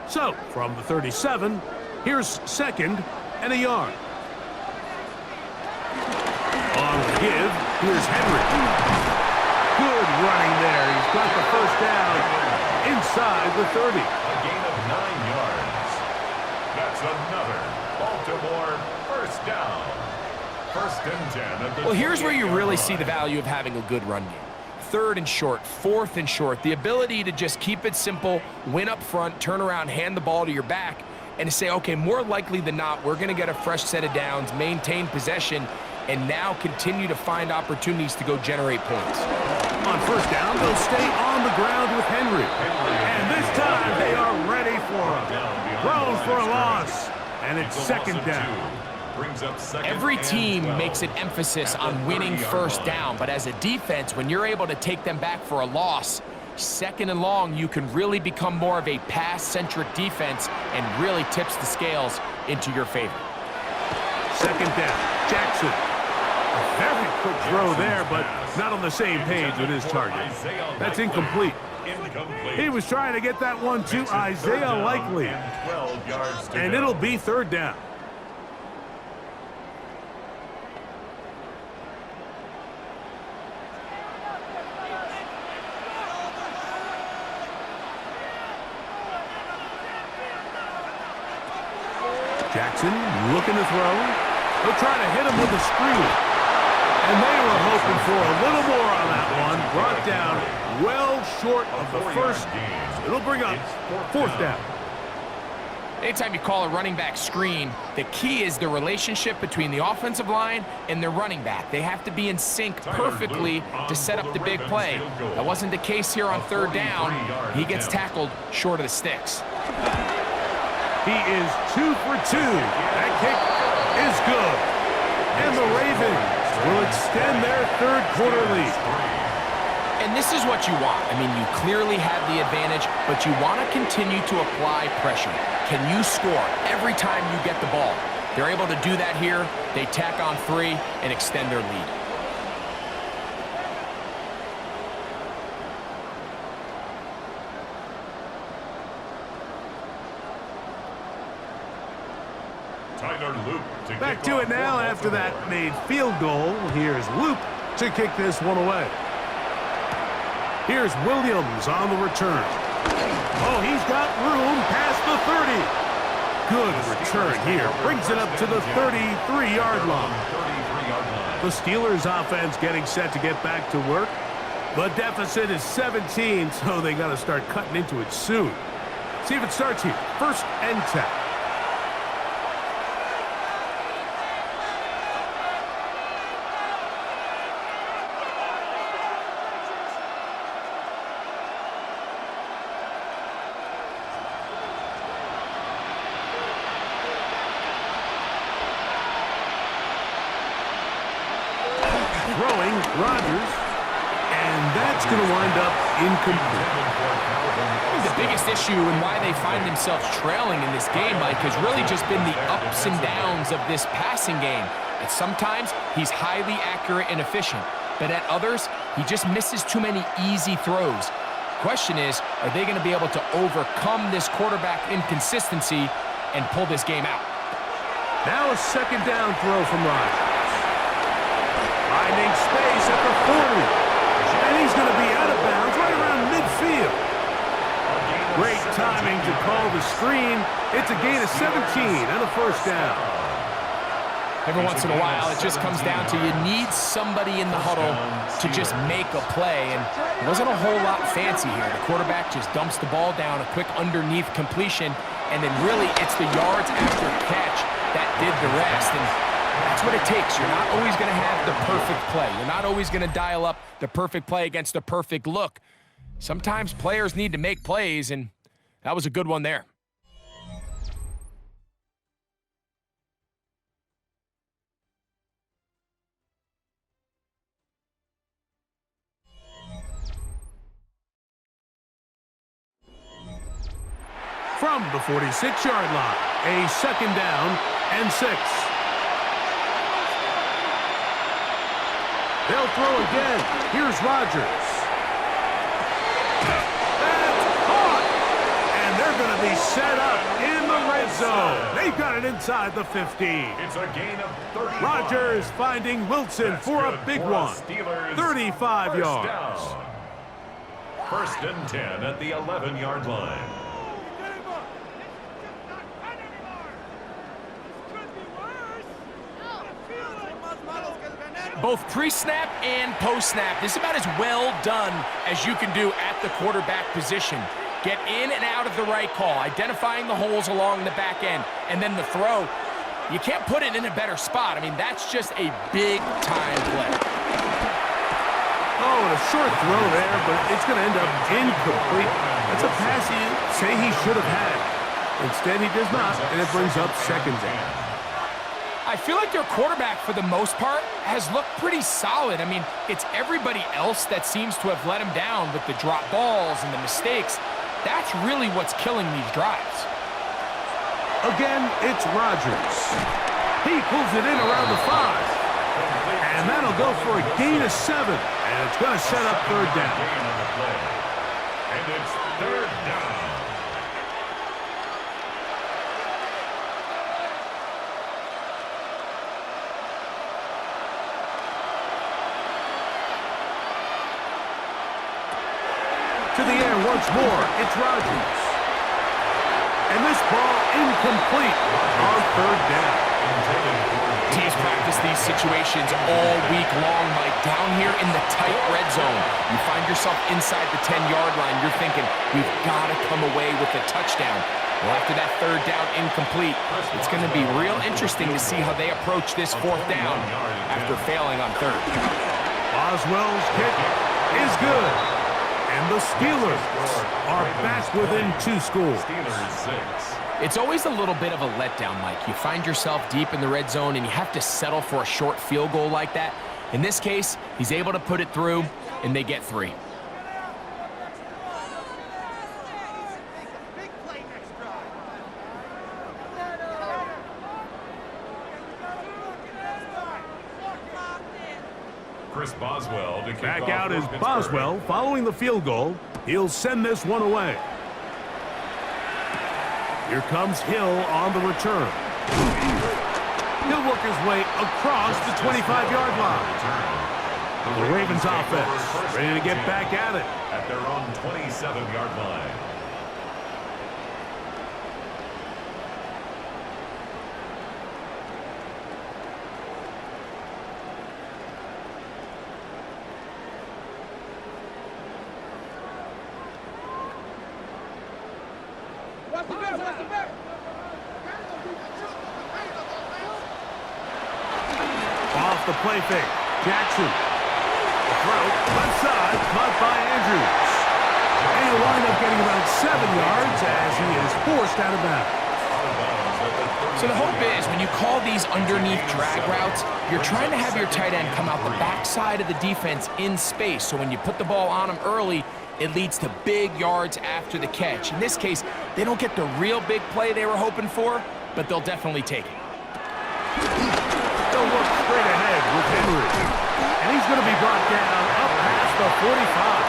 So, from the 37, here's 2nd and a yard. On the give, here's Henry. Good running there. He's got the 1st down inside the 30. A gain of 9 yards. That's another Baltimore, first down. First and 10 at the Well, here's where you 28-yard really line. see the value of having a good run game. 3rd and short, 4th and short, the ability to just keep it simple, win up front, turn around, hand the ball to your back, and to say, okay, more likely than not, we're going to get a fresh set of downs, maintain possession, and now continue to find opportunities to go generate points. On first down, they'll stay on the ground with Henry. And this time, they are ready for him. Thrown for a loss. And it's second down. Brings up second Every and team 12 makes an emphasis at the on winning 30-yard first line. down, but as a defense, when you're able to take them back for a loss, 2nd and long, you can really become more of a pass-centric defense and really tips the scales into your favor. Second down. Jackson. A very quick throw there, but not on the same page with his target. That's incomplete. He was trying to get that one to Isaiah Likely. And it'll be 3rd down. Jackson looking to throw. He'll try to hit him with a screen. And they were hoping for a little more on that one. Brought down well short of the first. It'll bring up 4th down. Anytime you call a running back screen, the key is the relationship between the offensive line and their running back. They have to be in sync perfectly to set up the big play. That wasn't the case here on 3rd down. He gets tackled short of the sticks. He is 2 for 2. That kick is good. And the Ravens will extend their 3rd quarter lead. And this is what you want. I mean, you clearly have the advantage, but you want to continue to apply pressure. Can you score every time you get the ball? They're able to do that here. They tack on 3 and extend their lead. Back to it now after that made field goal. Here's Luke to kick this one away. Here's Williams on the return. Oh, he's got room past the 30. Good return here. Brings it up to the 33-yard line. The Steelers offense getting set to get back to work. The deficit is 17, so they got to start cutting into it soon. See if it starts here. 1st and 10. Throwing, Rodgers, and that's going to wind up incomplete. I think the biggest issue and why they find themselves trailing in this game, Mike, has really just been the ups and downs of this passing game. And sometimes he's highly accurate and efficient, but at others, he just misses too many easy throws. Question is, are they going to be able to overcome this quarterback inconsistency and pull this game out? Now a 2nd down throw from Rodgers. Finding space at the 40. And he's going to be out of bounds right around midfield. Great timing to call the screen. It's a gain of 17 and a 1st down. Every once in a while, it just comes down to you need somebody in the huddle to just make a play, and it wasn't a whole lot fancy here. The quarterback just dumps the ball down, a quick underneath completion, and then really it's the yards after catch that did the rest, and that's what it takes. You're not always going to have the perfect play. You're not always going to dial up the perfect play against the perfect look. Sometimes players need to make plays, and that was a good one there. From the 46-yard line, a 2nd down and 6. They'll throw again. Here's Rodgers. That's caught! And they're going to be set up in the red zone. They've got it inside the 15. It's a gain of 35. Rodgers finding Wilson for a big one. 35 yards. Down. 1st and 10 at the 11-yard line. both pre-snap and post-snap. This is about as well done as you can do at the quarterback position. Get in and out of the right call, identifying the holes along the back end, and then the throw. You can't put it in a better spot. I mean, that's just a big-time play. Oh, and a short throw there, but it's going to end up incomplete. That's a pass you say he should have had. Instead, he does not, and it brings up second down. I feel like their quarterback, for the most part, has looked pretty solid. I mean, it's everybody else that seems to have let him down with the drop balls and the mistakes. That's really what's killing these drives. Again, it's Rodgers. He pulls it in around the 5. And that'll go for a gain of 7. And it's going to set up third down. And it's third down. To the air once more, it's Rodgers. And this ball incomplete on third down. Teams practice these situations all week long, Mike. Down here in the tight red zone, you find yourself inside the 10-yard line. You're thinking, we've got to come away with a touchdown. Well, after that third down incomplete, it's going to be real interesting to see how they approach this fourth down after failing on third. Boswell's kick is good. And the Steelers are back within 2 scores. Steelers 6. It's always a little bit of a letdown, Mike. You find yourself deep in the red zone, and you have to settle for a short field goal like that. In this case, he's able to put it through, and they get 3. Chris Boswell to kick Back off out for is Pittsburgh. Boswell following the field goal. He'll send this one away. Here comes Hill on the return. He'll work his way across the 25-yard line. The Ravens offense ready to get back at it. At their own 27-yard line. Off the play fake. Jackson. The throw, left side, caught by Andrews. And he'll wind up getting about 7 yards as he is forced out of bounds. So the hope is, when you call these underneath drag routes, you're trying to have your tight end come out the backside of the defense in space. So when you put the ball on him early, it leads to big yards after the catch. In this case, they don't get the real big play they were hoping for, but they'll definitely take it. They'll work straight ahead with Henry. And he's going to be brought down up past the 45.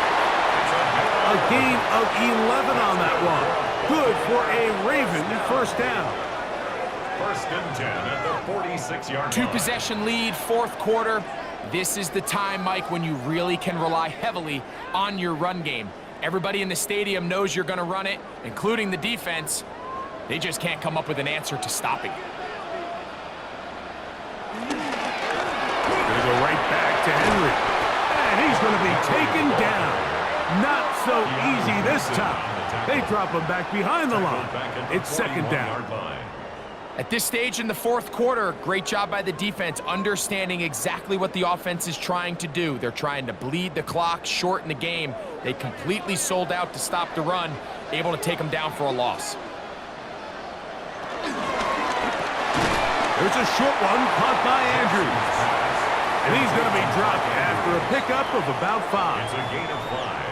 A gain of 11 on that one. Good for a Raven first down. First and 10 at the 46-yard line. 2-possession lead, fourth quarter. This is the time, Mike, when you really can rely heavily on your run game. Everybody in the stadium knows you're going to run it, including the defense. They just can't come up with an answer to stopping it. Gonna go right back to Henry. And he's going to be taken down. Not so easy this time. They drop him back behind the line. It's second down. At this stage in the fourth quarter, great job by the defense, understanding exactly what the offense is trying to do. They're trying to bleed the clock, shorten the game. They completely sold out to stop the run, able to take them down for a loss. There's a short one caught by Andrews. And he's going to be dropped after a pickup of about 5. It's a gain of 5.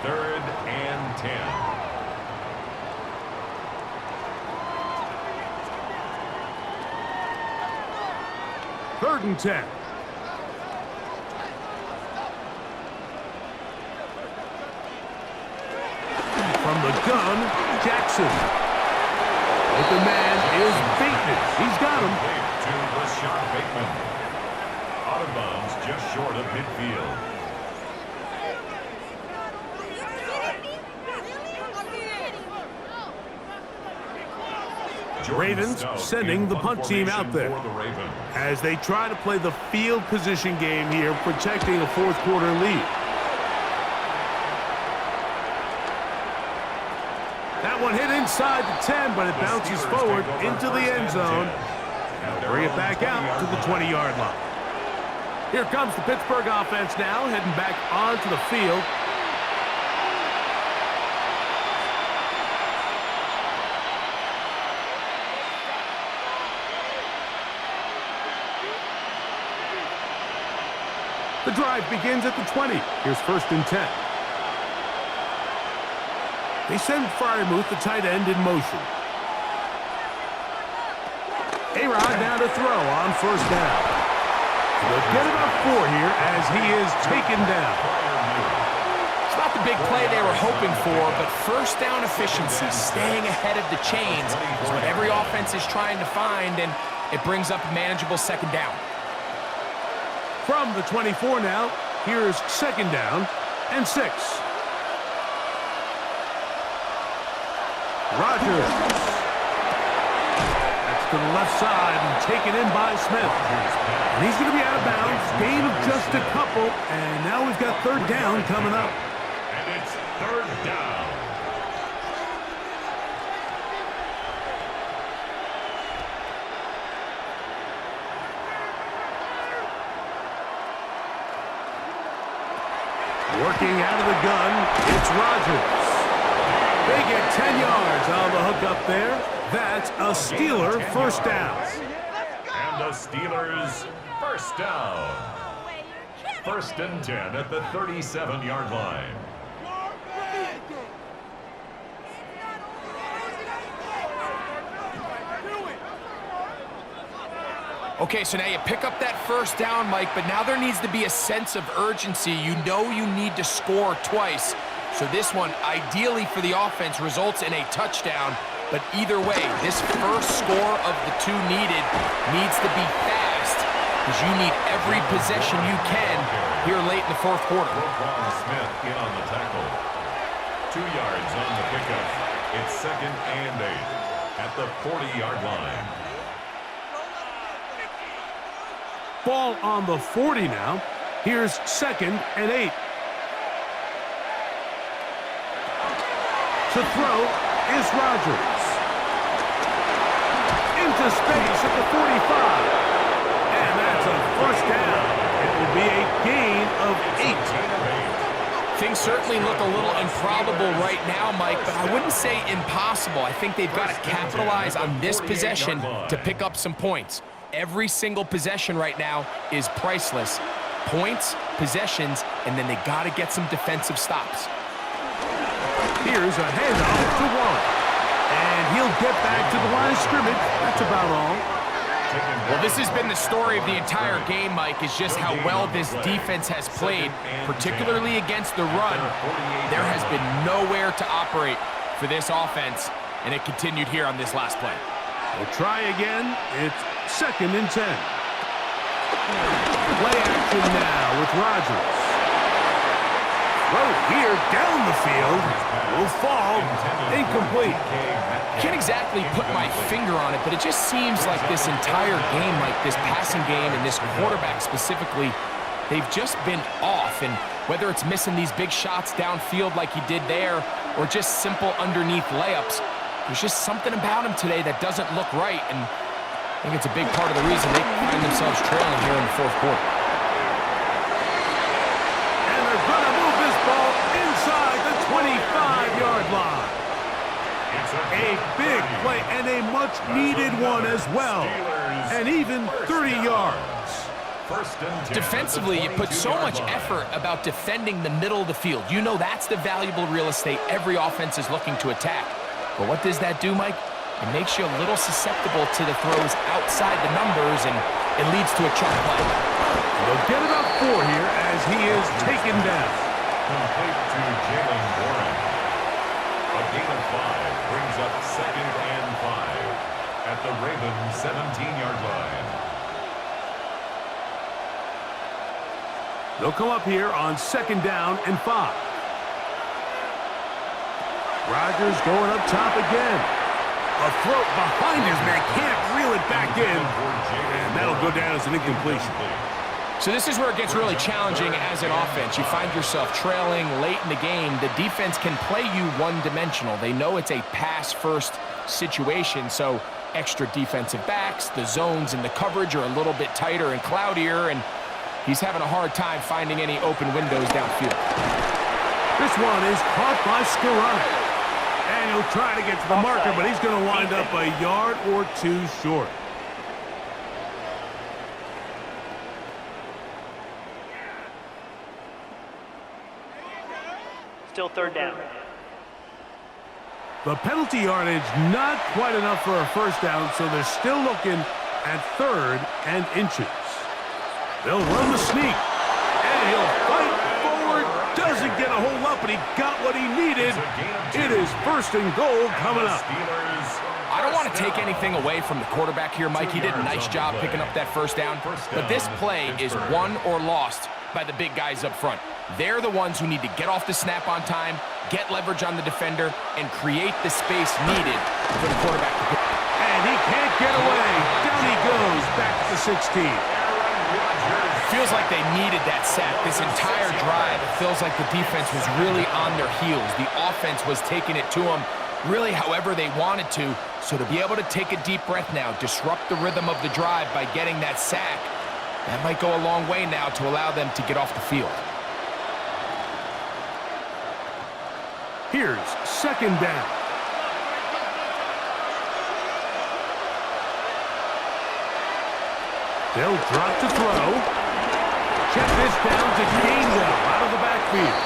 Third and 10. Third and 10. From the gun, Jackson. Open man is Bateman. He's got him. To Rashad Bateman. Out of bounds, just short of midfield. Ravens sending the punt team out there as they try to play the field position game here, protecting a fourth quarter lead. That one hit inside the 10, but it bounces forward into the end zone. They'll bring it back out to the 20-yard line. Here comes the Pittsburgh offense now, heading back onto the field. The drive begins at the 20. Here's 1st and 10. They send Freiermuth, the tight end, in motion. A-Rod down to throw on 1st down. They'll get about 4 here as he is taken down. It's not the big play they were hoping for, but 1st down efficiency, staying ahead of the chains, is what every offense is trying to find, and it brings up a manageable 2nd down. From the 24 now, here's 2nd down and 6. Rodgers. That's to the left side and taken in by Smith. And he's going to be out of bounds. Gain of just a couple, and now we've got 3rd down coming up. And it's 3rd down. Working out of the gun, it's Rodgers. They get 10 yards on the hook up there. That's a Steeler 1st down. And the Steelers 1st down. 1st and 10 at the 37-yard line. Okay, so now you pick up that 1st down, Mike, but now there needs to be a sense of urgency. You know you need to score twice. So this one, ideally for the offense, results in a touchdown. But either way, this first score of the 2 needed needs to be fast, because you need every possession you can here late in the 4th quarter. Smith in on the tackle. 2 yards on the pickup. It's 2nd and 8 at the 40-yard line. Ball on the 40 now. Here's 2nd and 8. To throw is Rodgers. Into space at the 45. And that's a 1st down. It will be a gain of 8. Things certainly look a little improbable right now, Mike, but I wouldn't say impossible. I think they've got to capitalize on this possession to pick up some points. Every single possession right now is priceless. Points, possessions, and then they got to get some defensive stops. Here's a handoff to Warren. And he'll get back to the line of scrimmage. That's about all. Well, this has been the story of the entire game, Mike, is just how well this defense has played, particularly against the run. There has been nowhere to operate for this offense, and it continued here on this last play. We'll try again. It's 2nd and 10. Play action now with Rodgers. Throw here down the field. Will fall. Incomplete. Can't exactly put my finger on it, but it just seems like this entire game, like this passing game and this quarterback specifically, they've just been off. And whether it's missing these big shots downfield like he did there or just simple underneath layups, there's just something about him today that doesn't look right. And I think it's a big part of the reason they find themselves trailing here in the 4th quarter. And they're going to move this ball inside the 25-yard line. A big play and a much-needed one as well. And even 30 yards. Defensively, you put so much effort about defending the middle of the field. You know that's the valuable real estate every offense is looking to attack. But what does that do, Mike? It makes you a little susceptible to the throws outside the numbers, and it leads to a chunk play. They'll get about 4 here as he is taken down. Complete to Jalen Warren. A gain of 5 brings up 2nd and 5 at the Ravens 17-yard line. They'll come up here on 2nd down and 5. Rodgers going up top again. A throw behind his man, can't reel it back in. And that'll go down as an incompletion. So this is where it gets really challenging as an offense. You find yourself trailing late in the game. The defense can play you one-dimensional. They know it's a pass-first situation, so extra defensive backs, the zones and the coverage are a little bit tighter and cloudier, and he's having a hard time finding any open windows downfield. This one is caught by Skaronic. And he'll try to get to the marker, but he's going to wind up a yard or two short. Still third down. The penalty yardage not quite enough for a first down, so they're still looking at 3rd and inches. They'll run the sneak, and he'll fight forward. Doesn't get a hold up, but he got what he needed. It is 1st and goal coming up. I don't want to take anything away from the quarterback here, Mike. He did a nice job picking up that first down, but this play is won or lost by the big guys up front. They're the ones who need to get off the snap on time, get leverage on the defender, and create the space needed for the quarterback to pick. And he can't get away. Down he goes, back to the 16. Feels like they needed that sack. This entire drive, it feels like the defense was really on their heels. The offense was taking it to them really however they wanted to. So to be able to take a deep breath now, disrupt the rhythm of the drive by getting that sack, that might go a long way now to allow them to get off the field. Here's 2nd down. They'll drop to throw. Check this down to Gainwell out of the backfield.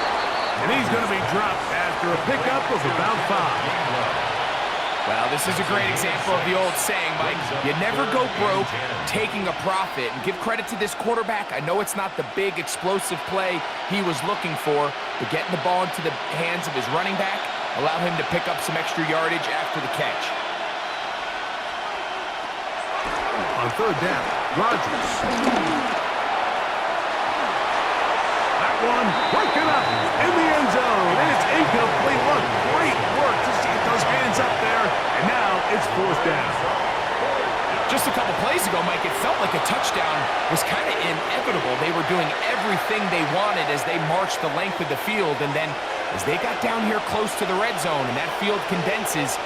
And he's going to be dropped after a pickup of about 5. Well, this is a great example of the old saying, Mike. You never go broke taking a profit. And give credit to this quarterback. I know it's not the big, explosive play he was looking for, but getting the ball into the hands of his running back allowed him to pick up some extra yardage after the catch. On 3rd down, Rodgers. That one breaking up in the end zone. And it's incomplete. What great work to see those hands up there. And now it's 4th down. Just a couple plays ago, Mike, it felt like a touchdown was kind of inevitable. They were doing everything they wanted as they marched the length of the field. And then as they got down here close to the red zone and that field condenses,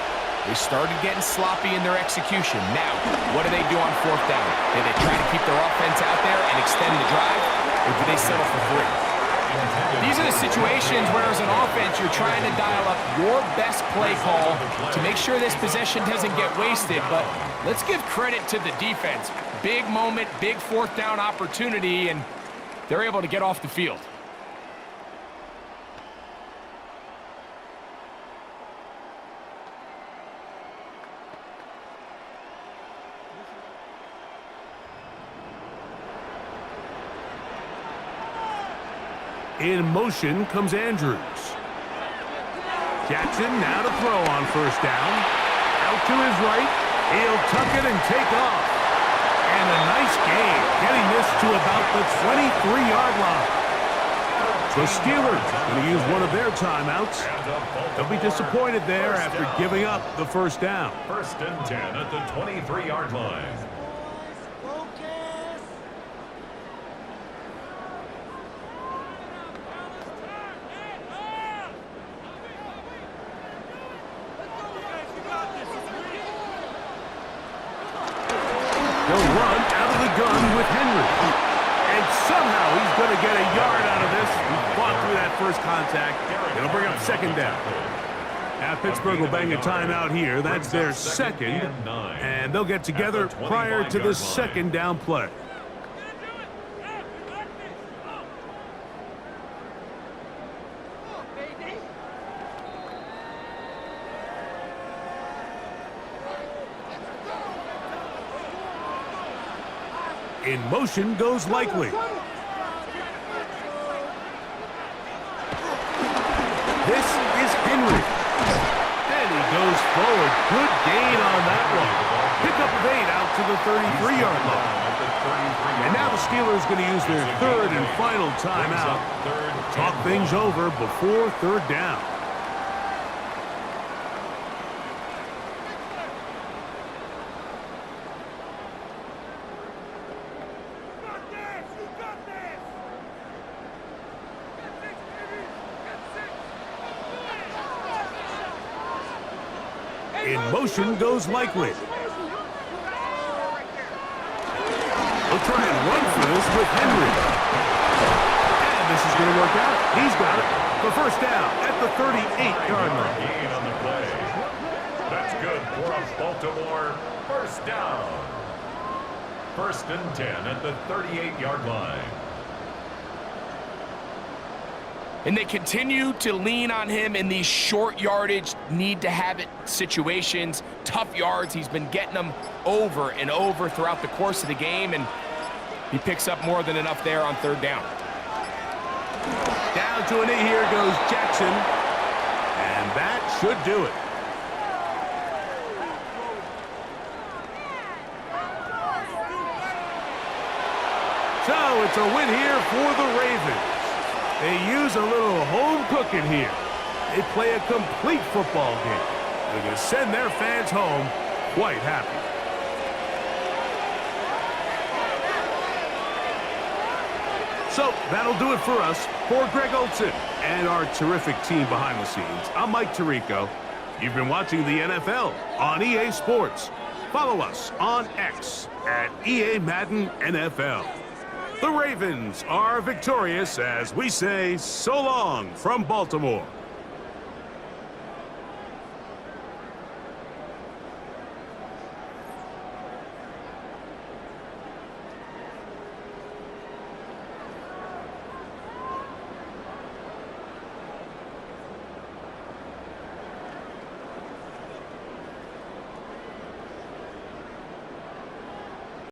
they started getting sloppy in their execution. Now, what do they do on 4th down? Do they try to keep their offense out there and extend the drive, or do they settle for 3? These are the situations where, as an offense, you're trying to dial up your best play call to make sure this possession doesn't get wasted. But let's give credit to the defense. Big moment, big 4th down opportunity, and they're able to get off the field. In motion comes Andrews. Jackson now to throw on 1st down. Out to his right. He'll tuck it and take off. And a nice gain, getting this to about the 23-yard line. The Steelers going to use one of their timeouts. They'll be disappointed there after giving up the 1st down. 1st and 10 at the 23-yard line. They'll run out of the gun with Henry. And somehow he's going to get a yard out of this. He fought through that first contact. It'll bring up 2nd down. Now Pittsburgh will bang a timeout here. That's their 2nd. And they'll get together prior to the 2nd down play. In motion goes Likely. This is Henry. And he goes forward. Good gain on that one. Pickup of 8 out to the 33-yard line. And now the Steelers going to use their 3rd and final timeout. Talk things over before 3rd down. In motion goes Likely. We'll try and run for this with Henry. And this is going to work out. He's got it. The first down at the 38-yard line. Gain on the play. That's good for a Baltimore first down. 1st and 10 at the 38-yard line. And they continue to lean on him in these short yardage, need-to-have-it situations, tough yards. He's been getting them over and over throughout the course of the game, and he picks up more than enough there on 3rd down. Down to an 8 here goes Jackson. And that should do it. So it's a win here for the Ravens. They use a little home cooking here. They play a complete football game. They're going to send their fans home quite happy. So that'll do it for us. For Greg Olson and our terrific team behind the scenes, I'm Mike Tirico. You've been watching the NFL on EA Sports. Follow us on X at EA Madden NFL. The Ravens are victorious as we say so long from Baltimore.